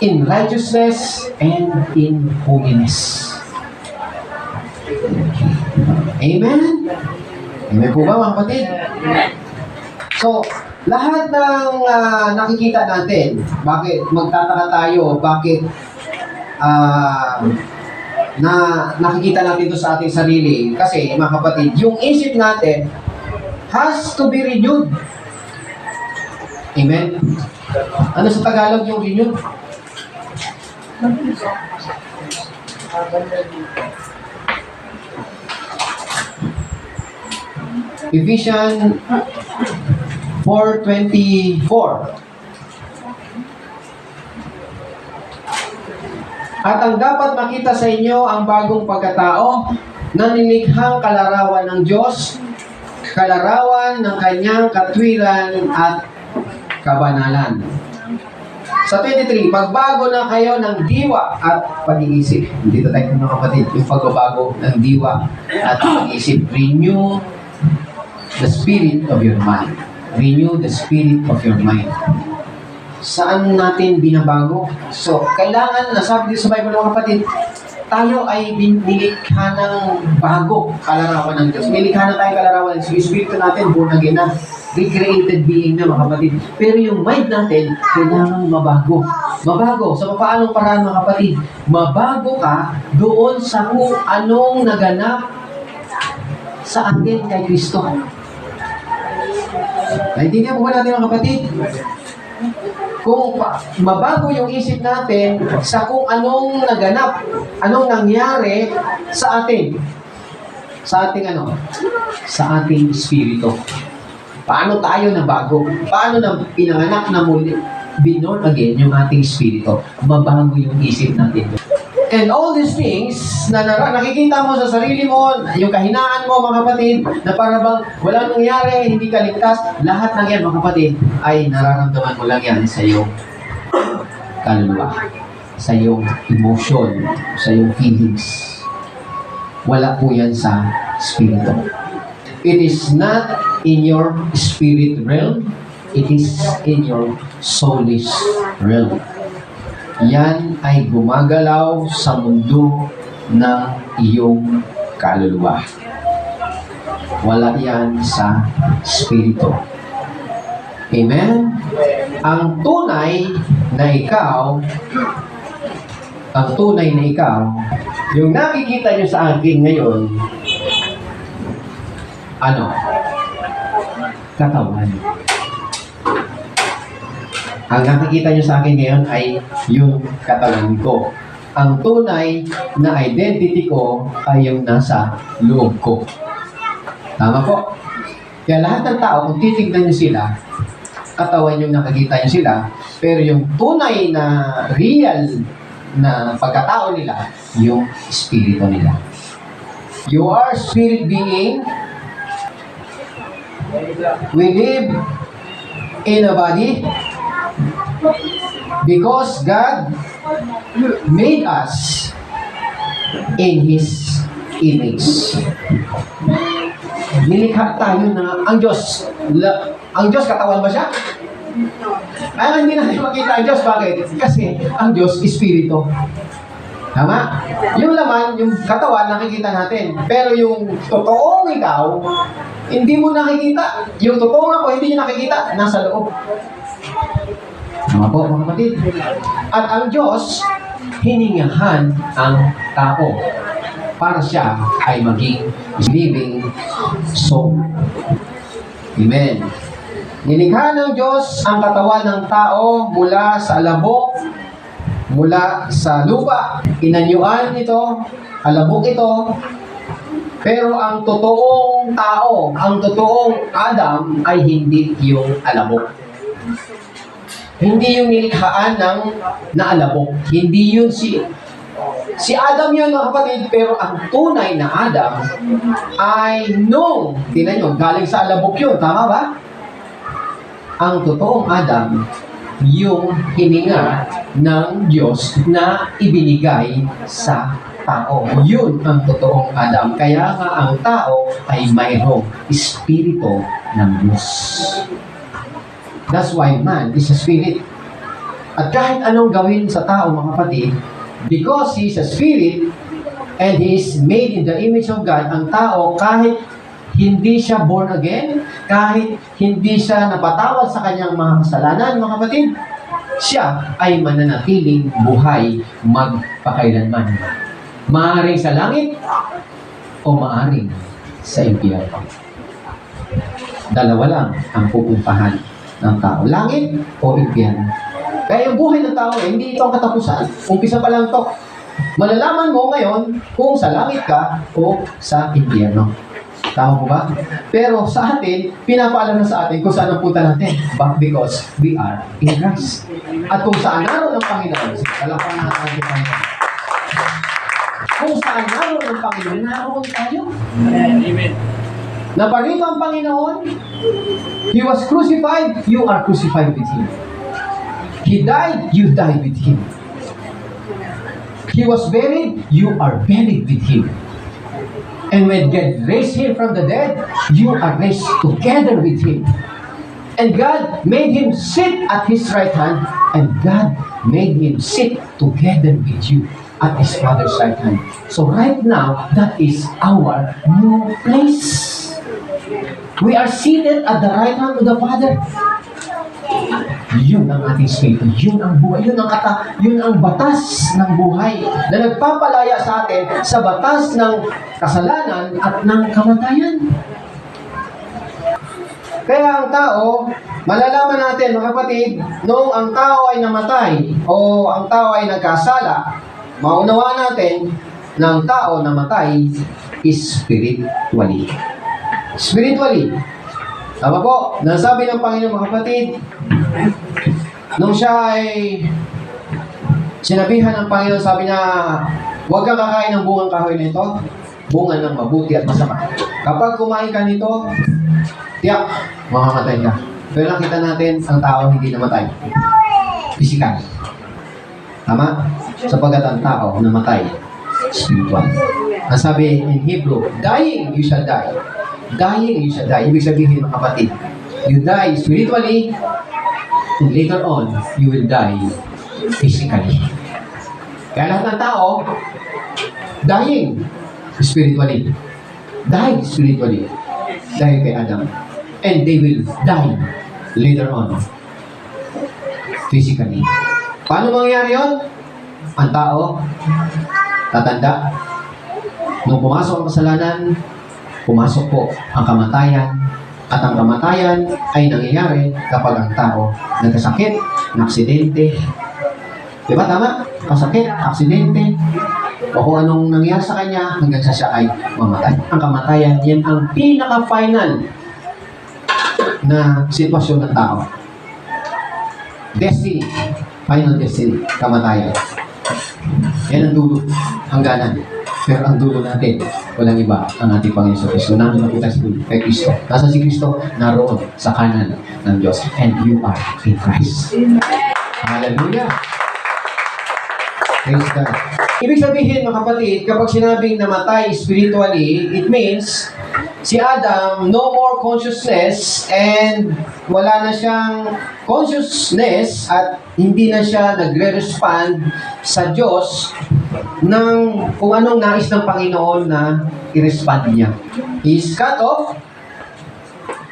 S1: in righteousness and in holiness. Amen? Amen po ba, mga kapatid? So, lahat ng nakikita natin, bakit magtataka tayo, bakit na nakikita natin ito sa ating sarili. Kasi, mga kapatid, yung isip natin has to be renewed. Amen? Ano sa Tagalog yung renewed? Ephesians 4:24. At ang dapat makita sa inyo ang bagong pagkatao na nilikhang kalarawan ng Diyos, kalarawan ng kanyang katwiran at kabanalan. Sa 23, pagbago na kayo ng diwa at pag-iisip. Dito tayo mga kapatid, yung pagbabago ng diwa at pag-iisip. Renew the spirit of your mind. Renew the spirit of your mind. Saan natin binabago? So, kailangan, nasabi dito sa Bible mga kapatid, tayo ay nilikha ng bago kalarawan ng Diyos. Nilikha na tayo kalarawan ng Diyos. Yung espiritu natin, born again na, recreated being na mga kapatid. Pero yung mind natin, kailangan mabago. Mabago. Sa paanong paraan mga kapatid? Mabago ka doon sa kung anong naganap sa atin kay Kristo. Naintindihan po ba natin mga kapatid? Kung mabago yung isip natin sa kung anong naganap, anong nangyari sa atin. Sa ating ano? Sa ating espiritu. Paano tayo nabago? Paano na pinanganak na muli? Binorn again yung ating espiritu. Mabago yung isip natin. And all these things na nakikita mo sa sarili mo, yung kahinaan mo mga kapatid, na para bang walang nangyari, hindi ka ligtas, lahat ng yan mga kapatid ay nararamdaman mo lang yan sa iyong kaluluwa, sa iyong emotion, sa iyong feelings. Wala po yan sa spirito. It is not in your spirit realm, it is in your soulish realm. Yan ay gumagalaw sa mundo ng iyong kaluluwa. Wala yan sa spirito. Amen? Ang tunay na ikaw, yung nakikita nyo sa akin ngayon, ano? Katawan. Ang nakikita nyo sa akin ngayon ay yung katawan ko. Ang tunay na identity ko ay yung nasa loob ko. Tama po? Kaya lahat ng tao, kung titignan nyo sila, katawan yung nakikita nyo sila, pero yung tunay na real na pagkatao nila, yung espiritu nila. You are spirit being. We live in a body. Because God made us in His image. Nilikha tayo na ang Diyos. Ang Diyos, katawan ba siya? Ay, hindi natin makita ang Diyos. Bakit? Kasi ang Diyos, Espiritu. Tama? Yung laman, yung katawan, nakikita natin. Pero yung totoong ikaw, hindi mo nakikita. Yung totoong ako, hindi nyo nakikita. Nasa loob. Tama po, mga kapatid. At ang Diyos, hiningahan ang tao para siya ay maging living soul. Amen. Nilikha ng Diyos ang katawan ng tao mula sa alabok, mula sa lupa. Inanyuan ito, alabok ito. Pero ang totoong tao, ang totoong Adam ay hindi yung alabok. Hindi yung nilikhaan ng naalabok. Hindi yun si Adam yun, mga kapatid, pero ang tunay na Adam ay tingnan nyo, galing sa alabok yun, tama ba? Ang totoong Adam, yung hininga ng Diyos na ibinigay sa tao. Yun ang totoong Adam. Kaya nga ang tao ay mayroong espiritu ng Diyos. That's why man is a spirit. At kahit anong gawin sa tao, mga kapatid, because he is a spirit and he is made in the image of God, ang tao, kahit hindi siya born again, kahit hindi siya napatawad sa kanyang mga kasalanan, mga kapatid, siya ay mananatiling buhay magpakailanman. Maaring sa langit o maaring sa impyerno. Dalawa lang ang pupuntahan ng tao. Langit o impyerno. Kaya yung buhay ng tao, hindi ito ang katapusan. Umpisa pa lang ito. Malalaman mo ngayon kung sa langit ka o sa impyerno. Tama po ba? Pero sa atin, pinapaalam na sa atin kung saan ang punta natin. But because we are in Christ. At kung saan naroon ang Panginoon, talagang natin Panginoon. Kung saan naroon ang Panginoon, naroon tayo.
S3: Amen.
S1: Naparito ang Panginoon, He was crucified, you are crucified with Him. He died, you died with Him. He was buried, you are buried with Him. And when God raised Him from the dead, you are raised together with Him. And God made Him sit at His right hand, and God made Him sit together with you at His Father's right hand. So right now, that is our new place. We are seated at the right hand of the Father. Yun ang ating spirito. Yun ang buhay. Yun ang batas ng buhay na nagpapalaya sa atin sa batas ng kasalanan at ng kamatayan. Kaya ang tao, malalaman natin, mga kapatid, nung ang tao ay namatay o ang tao ay nagkasala, maunawaan natin na ang tao namatay spiritually. Spiritually. Tama po, nasabi ng Panginoon, mga kapatid, nung siya ay sinabihan ng Panginoon, sabi niya, huwag kang kakain ng bungang kahoy nito, bunga ng mabuti at masama. Kapag kumain ka nito, tiyak, mamamatay ka. Pero nakita natin, ang tao hindi namatay. Physical. Tama? Sapagkat ang tao namatay spiritual. Ang sabi in Hebrew, dying, you shall die. Dying, you shall die. Ibig sabihin, mga kapatid, you die spiritually, and later on, you will die physically. Kaya lahat ng tao, dying spiritually. Died spiritually. Dahil kay Adam. And they will die later on physically. Paano mangyayari yun? Ang tao, tatanda. Nung pumasok ang kasalanan, pumasok po ang kamatayan, at ang kamatayan ay nangyayari kapag ang tao nagkasakit, na-aksidente. Di ba tama? Kasakit, aksidente, o kung anong nangyari sa kanya hanggang sa siya ay mamatay. Ang kamatayan, yan ang pinaka-final na sitwasyon ng tao. Destiny, final destiny, kamatayan. Yan ang dulo, hangganan. Pero ang dulo natin, walang iba, ang ating Panginoon sa Kristo. Nandun na po tayo kay Kristo. Nasa si Kristo, naroon sa kanan ng Diyos. And you are in Christ. Hallelujah. Praise God. Ibig sabihin, mga kapatid, kapag sinabing namatay spiritually, it means si Adam, no more consciousness and wala na siyang consciousness at hindi na siya nagre-respond sa Diyos ng kung anong nais ng Panginoon na i-respond niya. He's cut off,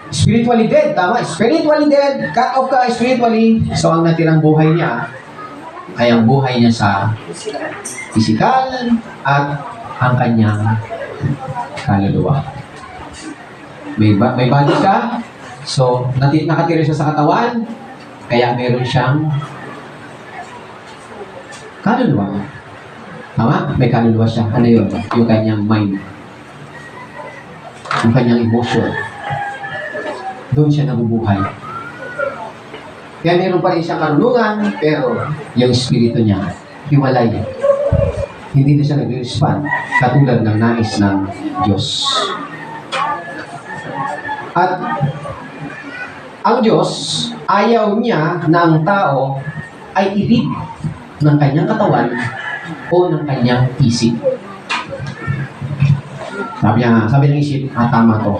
S1: spiritually dead, tama? Spiritually dead, cut off ka spiritually, so ang natirang buhay niya ay ang buhay niya sa physical at ang kanyang kaluluwa. May body ka, so nakatira siya sa katawan, kaya meron siyang kaluluwa. Tama? May kaluluwa siya. Ano yun? Yung kanyang mind. Yung kanyang emotion. Doon siya nabubuhay. Kaya meron pa rin siyang karunungan, pero yung espiritu niya, hiwalay. Hindi na siya nag-respond katulad ng nais ng Diyos. At ang Diyos, ayaw niya na ang tao ay ilid ng kanyang katawan o ng kanyang isip. Sabi ng isip, tama to.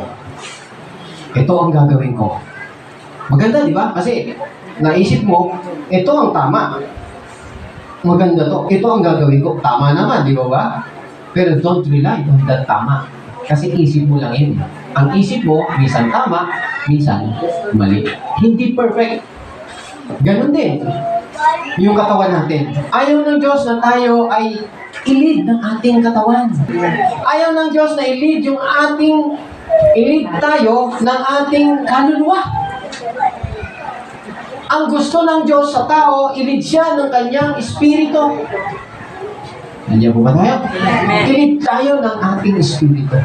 S1: Ito ang gagawin ko. Maganda, di ba? Kasi naisip mo, ito ang tama. Maganda to. Ito ang gagawin ko. Tama naman, di ba ba? Pero don't rely on that tama. Kasi isip mo lang yun. Ang isip mo, minsan tama, minsan mali. Hindi perfect. Ganon din yung katawan natin. Ayaw ng Diyos na tayo ay i-lead ng ating katawan. Ayaw ng Diyos na i-lead i-lead tayo ng ating kaluluwa. Ang gusto ng Diyos sa tao, i-lead siya ng kanyang espiritu. Nandiyan po ba tayo? I-lead tayo ng ating espiritu.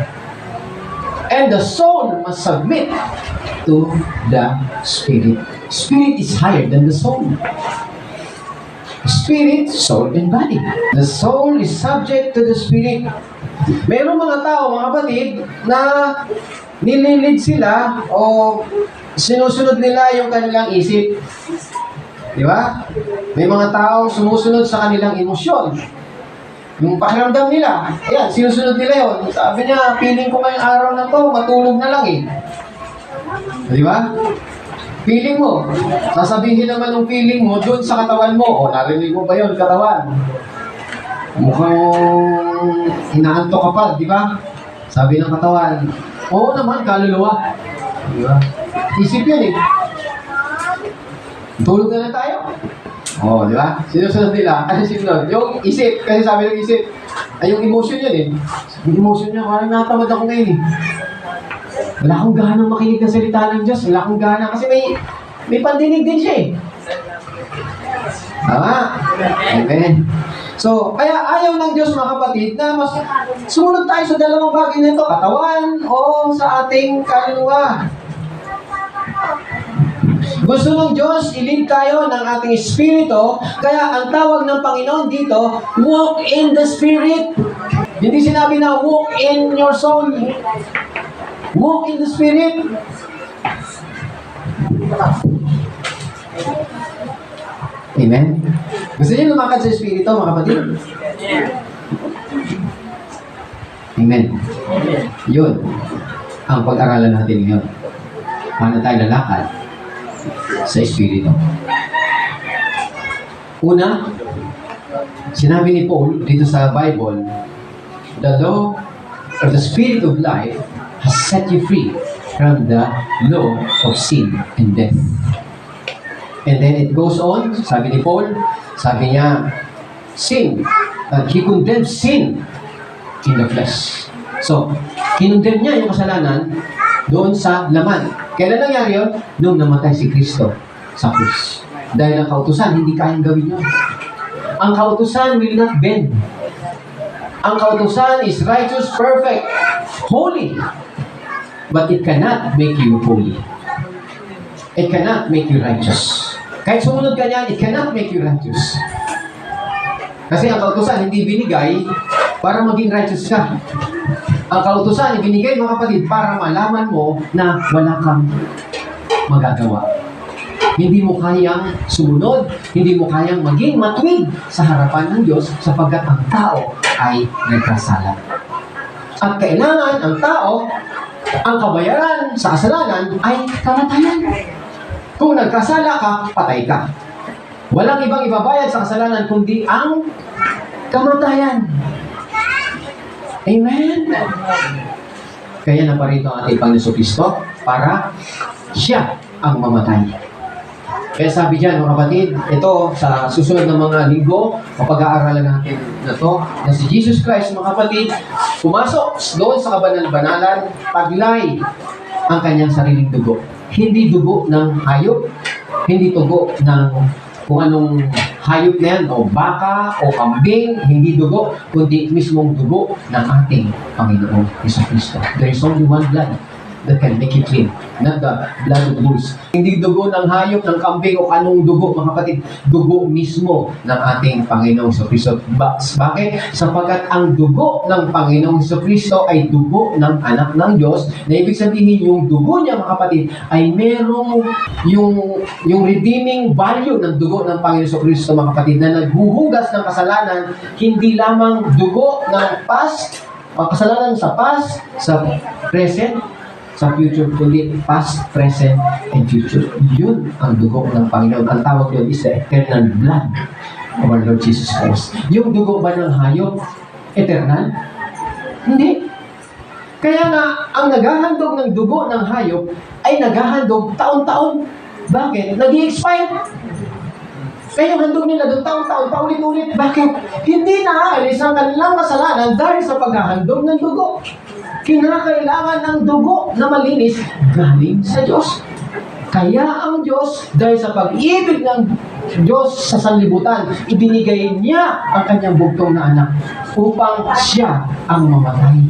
S1: And the soul must submit to the spirit. Spirit is higher than the soul. Spirit, soul, and body. The soul is subject to the spirit. Mayroong mga tao, mga kapatid, na nililid sila o sinusunod nila yung kanilang isip. Di ba? May mga tao sumusunod sa kanilang emosyon. Yung pakiramdam nila, ayan, sinusunod nila yun. Sabi niya, feeling ko ngayong araw na to, matulog na lang eh. Di ba? Feeling mo. Sasabihin naman ng feeling mo doon sa katawan mo. O, narinig mo ba yun, katawan? Mukhang inaantok ka pa, di ba? Sabi ng katawan, oo naman, kaluluwa. Di ba? Isip yun eh. Tulog na lang tayo. Oo, di ba? Sinusunod nila. Ano sinunod? Yung isip. Kasi sabi ng isip, ay yung emotion yun eh. Yung emotion niya, parang natamad ako ngayon eh. Wala akong gahanang makinig ng salita ng Diyos. Wala akong gana. Kasi may pandinig din siya eh. Tama? Amen. So, kaya ayaw ng Diyos mga kapatid na mas sumunod tayo sa dalawang bagay nito. Katawan o sa ating kaluluwa. Gusto ng Diyos, i-lead tayo ng ating espiritu. Kaya ang tawag ng Panginoon dito, walk in the Spirit. Hindi sinabi na walk in your soul. Walk in the Spirit. Amen? Gusto niyo lumakad sa Espiritu, mga kapatid? Amen. Yun ang pag-aralan natin ngayon. Paano tayo lalakad sa Espiritu? Una, sinabi ni Paul dito sa Bible, the law or the Spirit of life has set you free from the law of sin and death. And then it goes on, sabi ni Paul, sabi niya, sin, he condemns sin in the flesh. So, kinondemn niya yung kasalanan doon sa laman. Kailan nangyari yun? Nung namatay si Kristo sa krus. Dahil ang kautusan, hindi kayang gawin yun. Ang kautusan will not bend. Ang kautusan is righteous, perfect, holy. But it cannot make you holy. It cannot make you righteous. Kahit sumunod ka niyan, it cannot make you righteous. Kasi ang kautusan hindi binigay para maging righteous ka. Ang kautusan ibinigay, mga kapatid, para malaman mo na wala kang magagawa. Hindi mo kayang sumunod, hindi mo kayang maging matuwid sa harapan ng Diyos sapagkat ang tao ay nagkasala. At kailangan ang tao, ang kabayaran sa kasalanan ay kamatayan. Kung nagkasala ka, patay ka. Walang ibang ibabayad sa kasalanan kundi ang kamatayan. Amen? Kaya naparito ang ating Panginoon Kristo para siya ang mamatay. Kaya sabi dyan, mga kapatid, ito sa susunod na mga linggo, mapag-aaralan natin na to, na si Jesus Christ, mga kapatid, pumasok doon sa kabanal-banalan, taglay ang kanyang sariling dugo. Hindi dugo ng hayop, hindi dugo ng kung anong hayop na yan, o baka, o kambing, hindi dugo, kundi mismong dugo ng ating Panginoong Jesucristo. There is only one blood that can make you clean, not the blood of bulls. Hindi dugo ng hayop, ng kambing, o anong dugo, mga kapatid, dugo mismo ng ating Panginoong Jesucristo. Bakit? Sapagkat ang dugo ng Panginoong Jesucristo ay dugo ng anak ng Diyos, na ibig sabihin yung dugo niya, mga kapatid, ay merong yung redeeming value ng dugo ng Panginoong Jesucristo, mga kapatid, na naghuhugas ng kasalanan, hindi lamang dugo ng past, kasalanan sa past, sa present, sa future, kundi past, present, and future. Yun ang dugo ng Panginoon. Ang tawag yun is the eternal blood of our Lord Jesus Christ. Yung dugo ba ng hayop, eternal? Hindi. Kaya nga, ang naghahandog ng dugo ng hayop ay naghahandog taon-taon. Bakit? Nag-i-expire. Kaya yung handog nila doon taon-taon, paulit-ulit. Bakit? Hindi naaalis ang kanilang kasalanan dahil sa paghahandog ng dugo. Kinakailangan ng dugo na malinis galing sa Diyos. Kaya ang Diyos, dahil sa pag-ibig ng Diyos sa sanlibutan, ibinigay niya ang kanyang bugtong na anak upang siya ang mamatay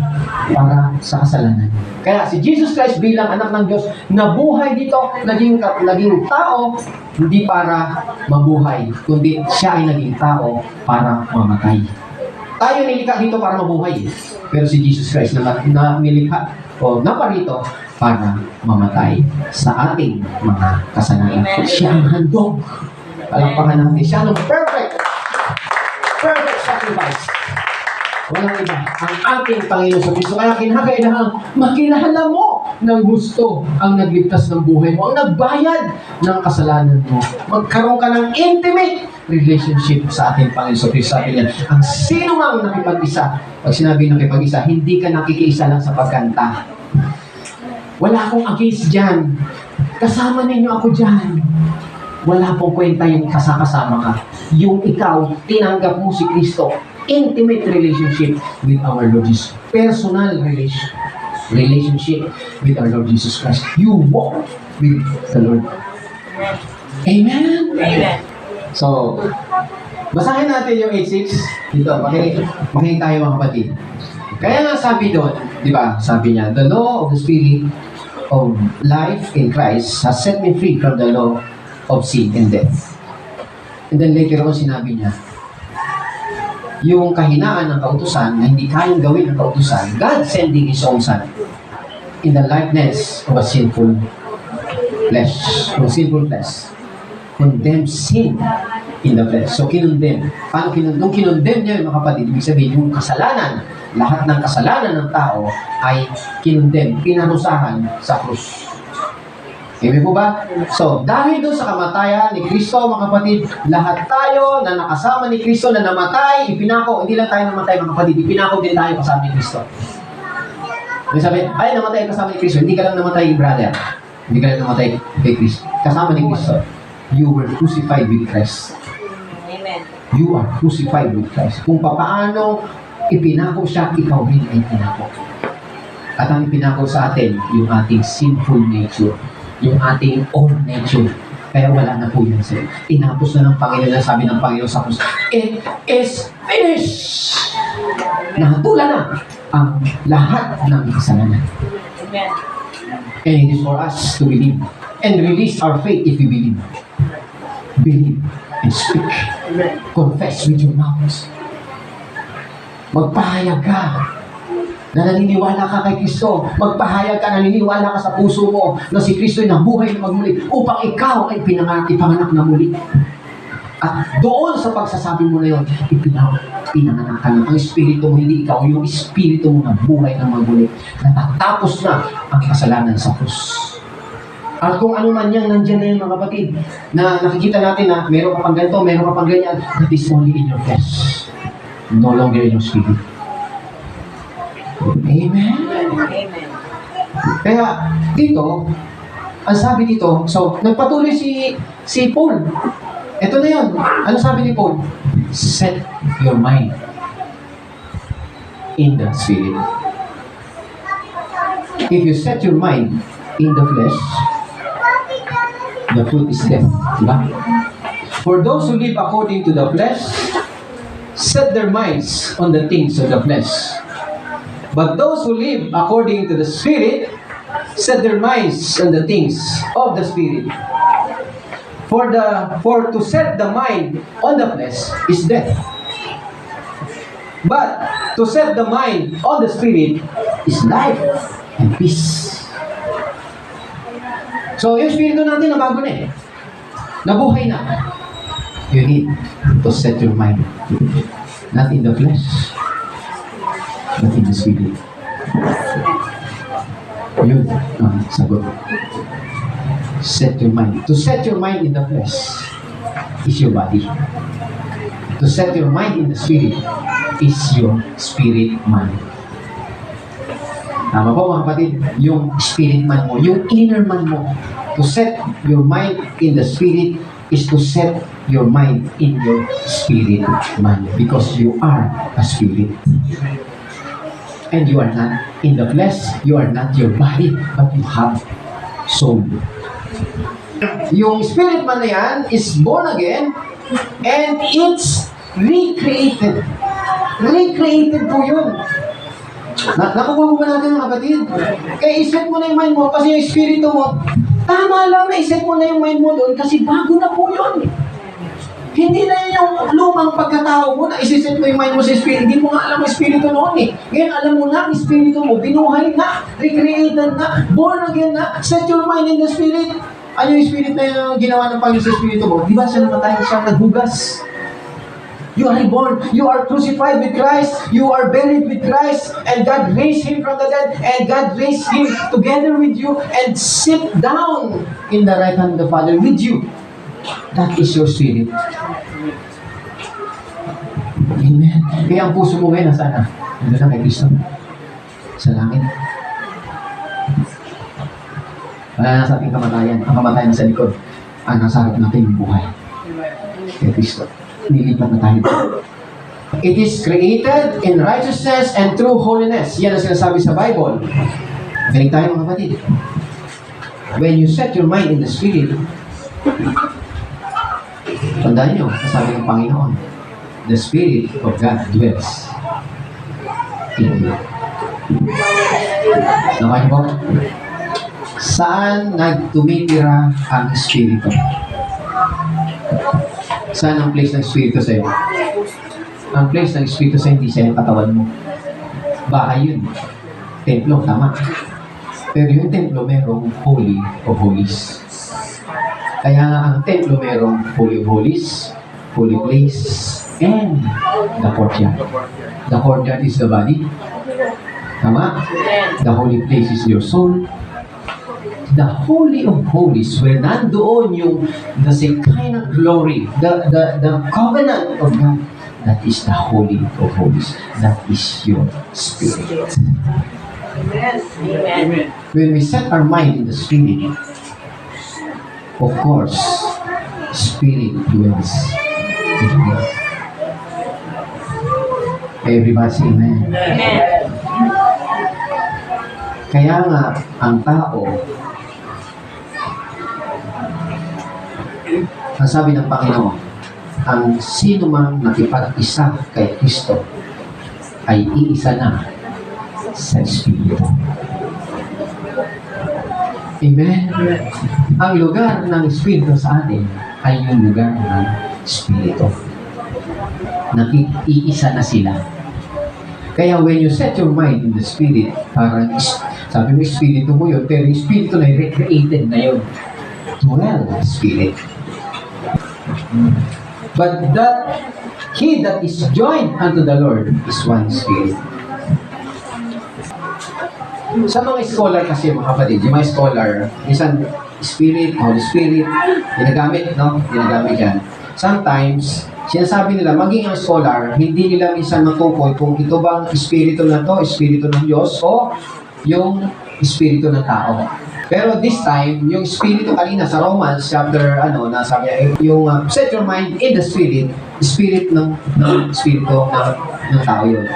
S1: para sa kasalanan. Kaya si Jesus Christ bilang anak ng Diyos, nabuhay dito, naging tao, hindi para mabuhay, kundi siya ay naging tao para mamatay. Tayo nilikha dito para mabuhay. Pero si Jesus Christ na nilikha o naparito para mamatay sa ating mga kasalanan. Siya ang handog. Palakpakan natin. Siya ang perfect sacrifice. Walang iba. Ang ating Panginoon sa Kristo. Kaya kinakailangan makilala mo ng gusto ang nagligtas ng buhay mo, ang nagbayad ng kasalanan mo. Magkaroon ka ng intimate relationship sa ating Panginoon sa Kristo. Sabi niya, ang sino mang nakipag-isa, pag sinabi nakipag-isa, hindi ka nakikiisa lang sa pagkanta. Wala akong against dyan. Kasama ninyo ako dyan. Wala pong kwenta yung kasama ka. Yung ikaw, tinanggap mo si Kristo. Intimate relationship with our Lord Jesus. Personal relationship with our Lord Jesus Christ. You walk with the Lord. Amen?
S3: Amen.
S1: So, basahin natin yung 8:6. Dito, makinig tayo mga kapatid. Kaya nga sabi doon, di ba, sabi niya, the law of the Spirit of life in Christ has set me free from the law of sin and death. And then later on, sinabi niya, yung kahinaan ng kautusan na hindi kayang gawin ng kautusan, God sending His own Son in the likeness of a sinful flesh. Condemns sin in the flesh. So, kinondemn. Paano kinondemn? Nung kinondemn niya, mga kapatid, ibig sabihin, yung kasalanan, lahat ng kasalanan ng tao ay kinondemn, pinarusahan sa krus. Amen po ba? So, dahil doon sa kamatayan ni Kristo, mga kapatid, lahat tayo na nakasama ni Kristo na namatay, ipinako, hindi lang tayo namatay, mga kapatid, ipinako din tayo kasama ni Kristo. May sabi, ay, namatay kasama ni Kristo, hindi ka lang namatay, brother. Hindi ka lang namatay kay Kristo. Kasama ni Kristo. You were crucified with Christ.
S3: Amen.
S1: You are crucified with Christ. Kung paano ipinako siya, ikaw rin ay pinako. At ang ipinako sa atin, yung ating sinful nature, yung ating old nature. Kaya wala na po yun sa'yo. Tinapos na ng Panginoon, na sabi ng Panginoon sa krus, it is finished! Nahatulan na ang lahat ng kasalanan.
S3: Amen.
S1: And it is for us to believe and release our faith if we believe. Believe and speak. Confess with your mouth. Magpahayag ka na naniniwala ka kay Kristo. Magpahayag ka, naniniwala ka sa puso mo na si Kristo ay nabuhay na magmuli upang ikaw ay ipanganak na muli. At doon sa pagsasabi mo na yun, pinanganak ka na. Ang espiritu mo, hindi ikaw, yung espiritu mo na buhay na magmuli. Natatapos na ang kasalanan sa krus. At kung ano man yan, nandyan na yun mga kapatid, na nakikita natin na meron ka pang ganito, meron ka pang ganyan, that is only in your flesh. No longer in your spirit. Amen?
S3: Amen.
S1: Kaya dito, ang sabi dito, so nagpatuloy si Paul. Ito na yun. Ano sabi ni Paul? Set your mind in the spirit. If you set your mind in the flesh, the fruit is death. Diba? For those who live according to the flesh, set their minds on the things of the flesh. But those who live according to the Spirit, set their minds on the things of the Spirit. For to set the mind on the flesh is death. But to set the mind on the Spirit is life and peace. So, yung Espiritu natin nabago na eh. Nabuhay na. You need to set your mind. Not in the flesh, but in the Spirit. Yun ang sagot. Set your mind. To set your mind in the flesh is your body. To set your mind in the Spirit is your spirit man. Tama po mga kapatid? Yung spirit man mo, yung inner man mo. To set your mind in the Spirit is to set your mind in your spirit man. Because you are a spirit. And you are not in the flesh, you are not your body, but you have soul. Yung spirit man na yan is born again and it's recreated. Recreated po yun. Nakuha mo ba natin mga kapatid? Kaya iset mo na yung mind mo kasi yung espiritu mo, tama lang na iset mo na yung mind mo doon kasi bago na po yun. Hindi na yun yung lumang pagkatao mo na isiset mo yung mind mo sa espiritu. Hindi mo nga alam ang espiritu noon eh. Ngayon alam mo na ang espiritu mo, binuhay na, recreated na, born again na, set your mind in the Spirit. Ano yung spirit na yung ginawa ng Panginoon sa espiritu mo? Di ba siya namatay, siya naghugas? You are reborn. You are crucified with Christ. You are buried with Christ. And God raised Him from the dead. And God raised Him together with you and sit down in the right hand of the Father with you. That is your spirit. Amen. Kaya ang puso mo ngayon, nasaan na? Nandun na kay Kristo. Sa langit. Wala na sa ating kamatayan. Ang kamatayan nasa likod. Ang nasa harap natin yung buhay. Kay Kristo. Nilipat na tayo. It is created in righteousness and true holiness. Yan ang sinasabi sa Bible. Galing tayo mga kapatid. When you set your mind in the Spirit, tandaan nyo, sabi ng Panginoon, the Spirit of God dwells in you. Naman po? Saan nagtumitira ang Espiritu? Saan ang place ng Espiritu sa'yo? Ang place ng Espiritu sa'yo, hindi sa'yo katawan mo. Bahay yun. Templo, tama. Pero yung templo, merong Holy of Holies. Kaya nga ang templo, merong Holy of Holies, Holy Place, and the courtyard. The courtyard is the body. Tama? The Holy Place is your soul. The Holy of Holies, where nandoon yung the Shekinah glory, the covenant of God, that is the Holy of Holies. That is your spirit.
S3: Amen.
S1: When we set our mind in the Spirit, of course, Spirit dwells in you. Everybody say amen.
S3: Amen.
S1: Kaya nga, ang tao, ang sabi ng Panginoon, ang sino mang nakipag-isa kay Kristo ay iisa na sa Espiritu. Amen? Ang lugar ng Espiritu sa atin ay yung lugar ng Espiritu. Iisa na sila. Kaya when you set your mind in the Spirit, parang sabi mo, Espiritu mo yun, pero yung Espiritu na yun, recreated na yun. Dwell Spirit. But that he that is joined unto the Lord is one Spirit. Sa mga scholar kasi, mga kapatid, yung mga scholar, isang Spirit, Holy Spirit, ginagamit, no? Ginagamit yan. Sometimes, sinasabi nila, maging ang scholar, hindi nila minsan matukoy kung ito bang Espiritu na to, Espiritu ng Diyos, o yung Espiritu ng tao. Pero this time, yung Espiritu kanina sa Romans chapter, nasabi niya, yung set your mind in the Spirit, Spirit ng Espiritu ng tao yun.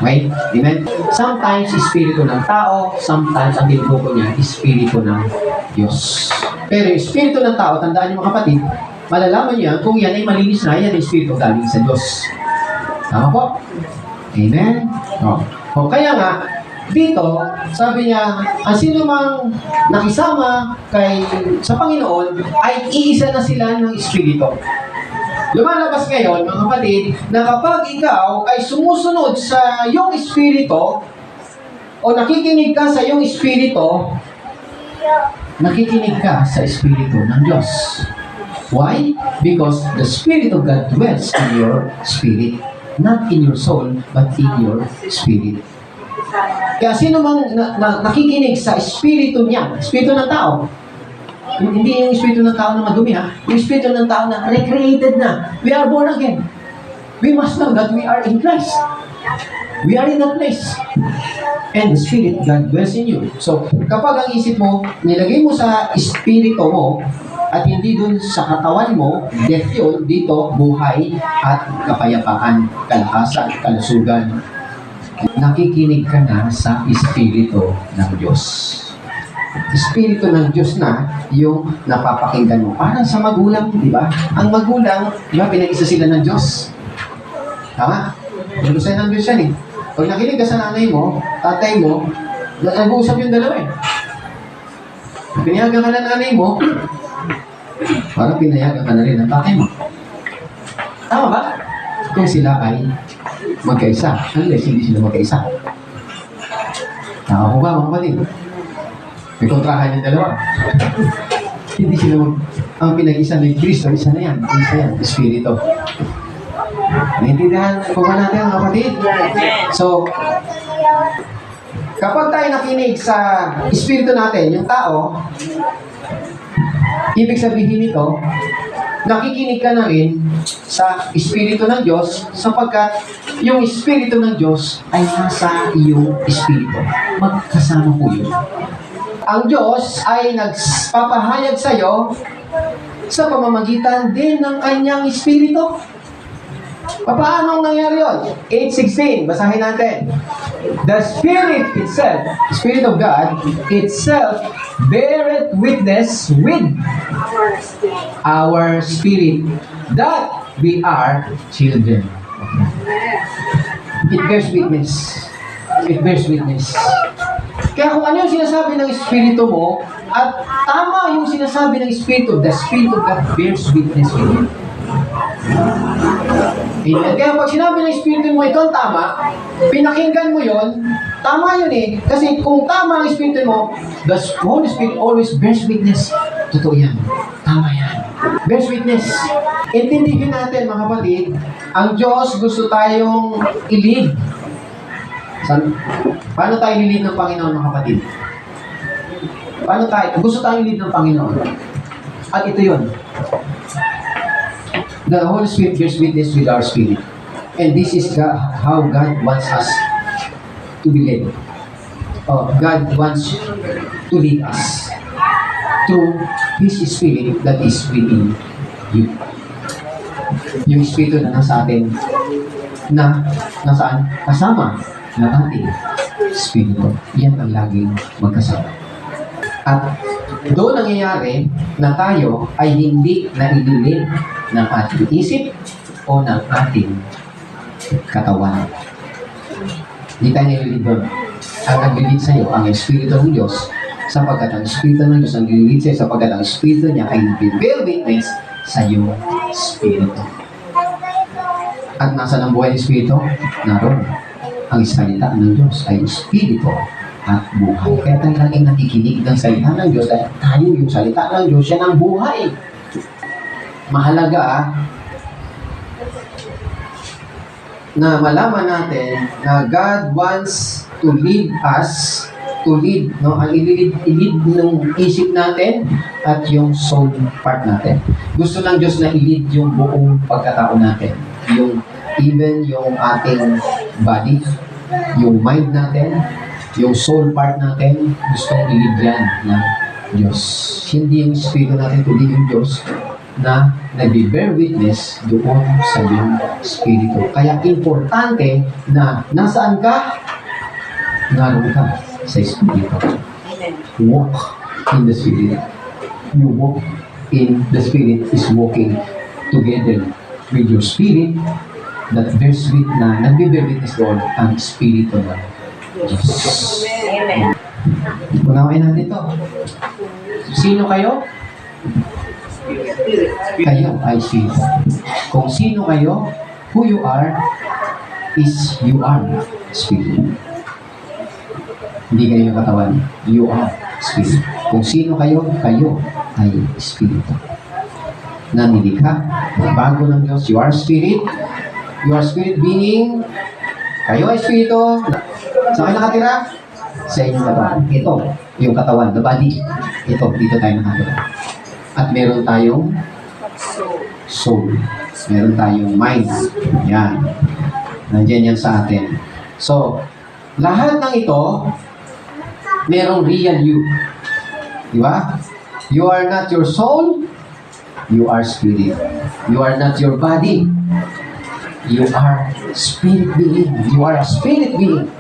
S1: Okay? Amen? Sometimes, Espiritu ng tao, sometimes, ang tinutukoy niya, Espiritu ng Diyos. Pero yung Espiritu ng tao, tandaan niyo mga kapatid, malalaman niya kung yan ay malinis na, yan ay Espiritu galing sa Diyos. Tama po? Amen? O kaya nga, dito, sabi niya, ang sino mang nakisama sa Panginoon ay iisa na sila ng Espiritu. Lumalabas ngayon, mga kapatid, na kapag ikaw ay sumusunod sa iyong Espiritu o nakikinig ka sa iyong Espiritu, nakikinig ka sa Espiritu ng Diyos. Why? Because the Spirit of God dwells in your spirit. Not in your soul, but in your spirit. Kaya sino mang nakikinig sa Espiritu niya, Espiritu ng tao, hindi yung Espiritu ng tao na madumi ha, yung Espiritu ng tao na recreated na. We are born again. We must know that we are in Christ. We are in that place. And the Spirit, God dwells in you. So, kapag ang isip mo, nilagay mo sa Espiritu mo, at hindi dun sa katawan mo, death yun, dito, buhay at kapayapaan, kalakasan, kalusugan. Nakikinig ka na sa Espiritu ng Diyos. Espiritu ng Diyos na yung napapakinggan mo. Parang sa magulang, di ba? Ang magulang, di ba, pinag-isa sila ng Diyos. Tama? Pinag-isa ng Diyos yan eh. Pag nakinig ka sa nanay mo, tatay mo, nag-uusap yung dalawa eh. Pinayagan ka na nanay mo, parang pinayagan ka na rin ng tatay mo. Tama ba? Kung sila ay magkaisa. Unless hindi sila magkaisa. Tama ko ba, mga kapatid? May kontrahan yung dalawa. Hindi sila ang pinag-isa ng Kristo, isa na yan. Isa yan, Espiritu. Naintindihan po ba natin, mga kapatid? So, kapag tayo nakinig sa Espiritu natin, yung tao, ibig sabihin nito, nakikinig ka na rin sa Espiritu ng Diyos sapagkat yung Espiritu ng Diyos ay nasa iyong Espiritu. Magkasama po yun. Ang Diyos ay nagpapahayag sa iyo sa pamamagitan din ng kanyang Espiritu. Paano nangyari yun? 8:16, basahin natin. The Spirit itself, Spirit of God, itself beareth witness with our spirit that we are children. It bears witness. It bears witness. Kaya kung ano yung sinasabi ng Espiritu mo, at tama yung sinasabi ng Espiritu, the Spirit of God bears witness with you. Amen. Kaya pag sinabi ng Espiritu mo, ito ang tama, pinakinggan mo yon, tama yun eh. Kasi kung tama ang Espiritu mo, the Holy Spirit always bears witness. Totoo yan. Tama yan. Bears witness. Intindihin natin, mga kapatid, ang Diyos gusto tayong i-lead. Paano tayo i-lead ng Panginoon, mga kapatid? Paano tayo? Gusto tayong i-lead ng Panginoon. At ito yun. The Holy Spirit bears witness with our spirit. And this is how God wants us to be led. God wants to lead us to His Spirit that is within you. Yung Espiritu na nasa atin, na nasaan? Kasama ng ating Espiritu. Yan ang laging magkasama. At doon nangyayari na tayo ay hindi naililid ng ating isip o ng ating katawan. Hindi tayo nililid doon. Ang naglilid sa iyo, ang Espiritu ng Diyos, sapagkat ang Espiritu ng Diyos ang nililid sa iyo, sapagkat ang Espiritu niya ay nag-bear witness sa iyong Espiritu. At nasa ng buhay ng Espiritu? Naroon. ang salita ng Diyos ay espiritu at buhay. Kaya tayo laging nakikinig ng salita ng Diyos dahil tayo yung salita ng Diyos, yan ang buhay. Mahalaga na malaman natin na God wants to lead us, no? Ang ilid ng isip natin at yung soul part natin. Gusto ng Diyos na ilid yung buong pagkatao natin. Even yung ating body, yung mind natin, yung soul part natin, gustong ilid yan ng Diyos. Hindi yung espiritu natin, kundi yung Diyos na nag-bear witness doon sa iyong espiritu. Kaya importante na nasaan ka? Naroon ka sa espiritu.
S3: Amen.
S1: Walk in the spirit. You walk in the spirit is walking together with your spirit that bears witness na nag-bear witness doon ang espiritu ng Diyos.
S3: Amen.
S1: Unawain natin ito. Sino kayo? Kayo ay spirit. Kung sino kayo, who you are is you are spirit. Hindi kayo yung katawan. You are spirit. Kung sino kayo, kayo ay espiritu. Na nilikha, bago ng Diyos, you are spirit. You are spirit being. Kayo ay espiritu. Saan kayo nakatira? Sa inyong katawan. Ito, yung katawan, the body. Ito, dito tayo nakatira. At meron tayong soul. Meron tayong mind. Yan. Nandiyan yan sa atin. So, lahat ng ito, merong real you. Di ba? You are not your soul. You are spirit. You are not your body. You are spirit being. You are a spirit being.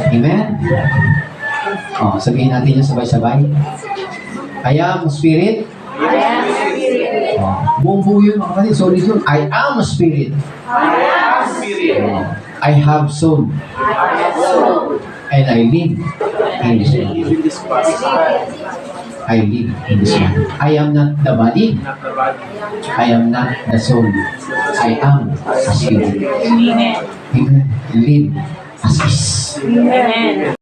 S1: Amen? Oh, sabihin natin yung sabay-sabay. I am spirit.
S3: I am spirit.
S1: Oh, buong buo yun, mga kapatid. Solid yun. I am spirit.
S3: I am spirit.
S1: Oh, I have soul.
S3: I have soul.
S1: And I live in this body. I live in this body. I am not the body. I am not the soul. I am a spirit.
S3: Amen.
S1: Amen. Live as is.
S3: Amen.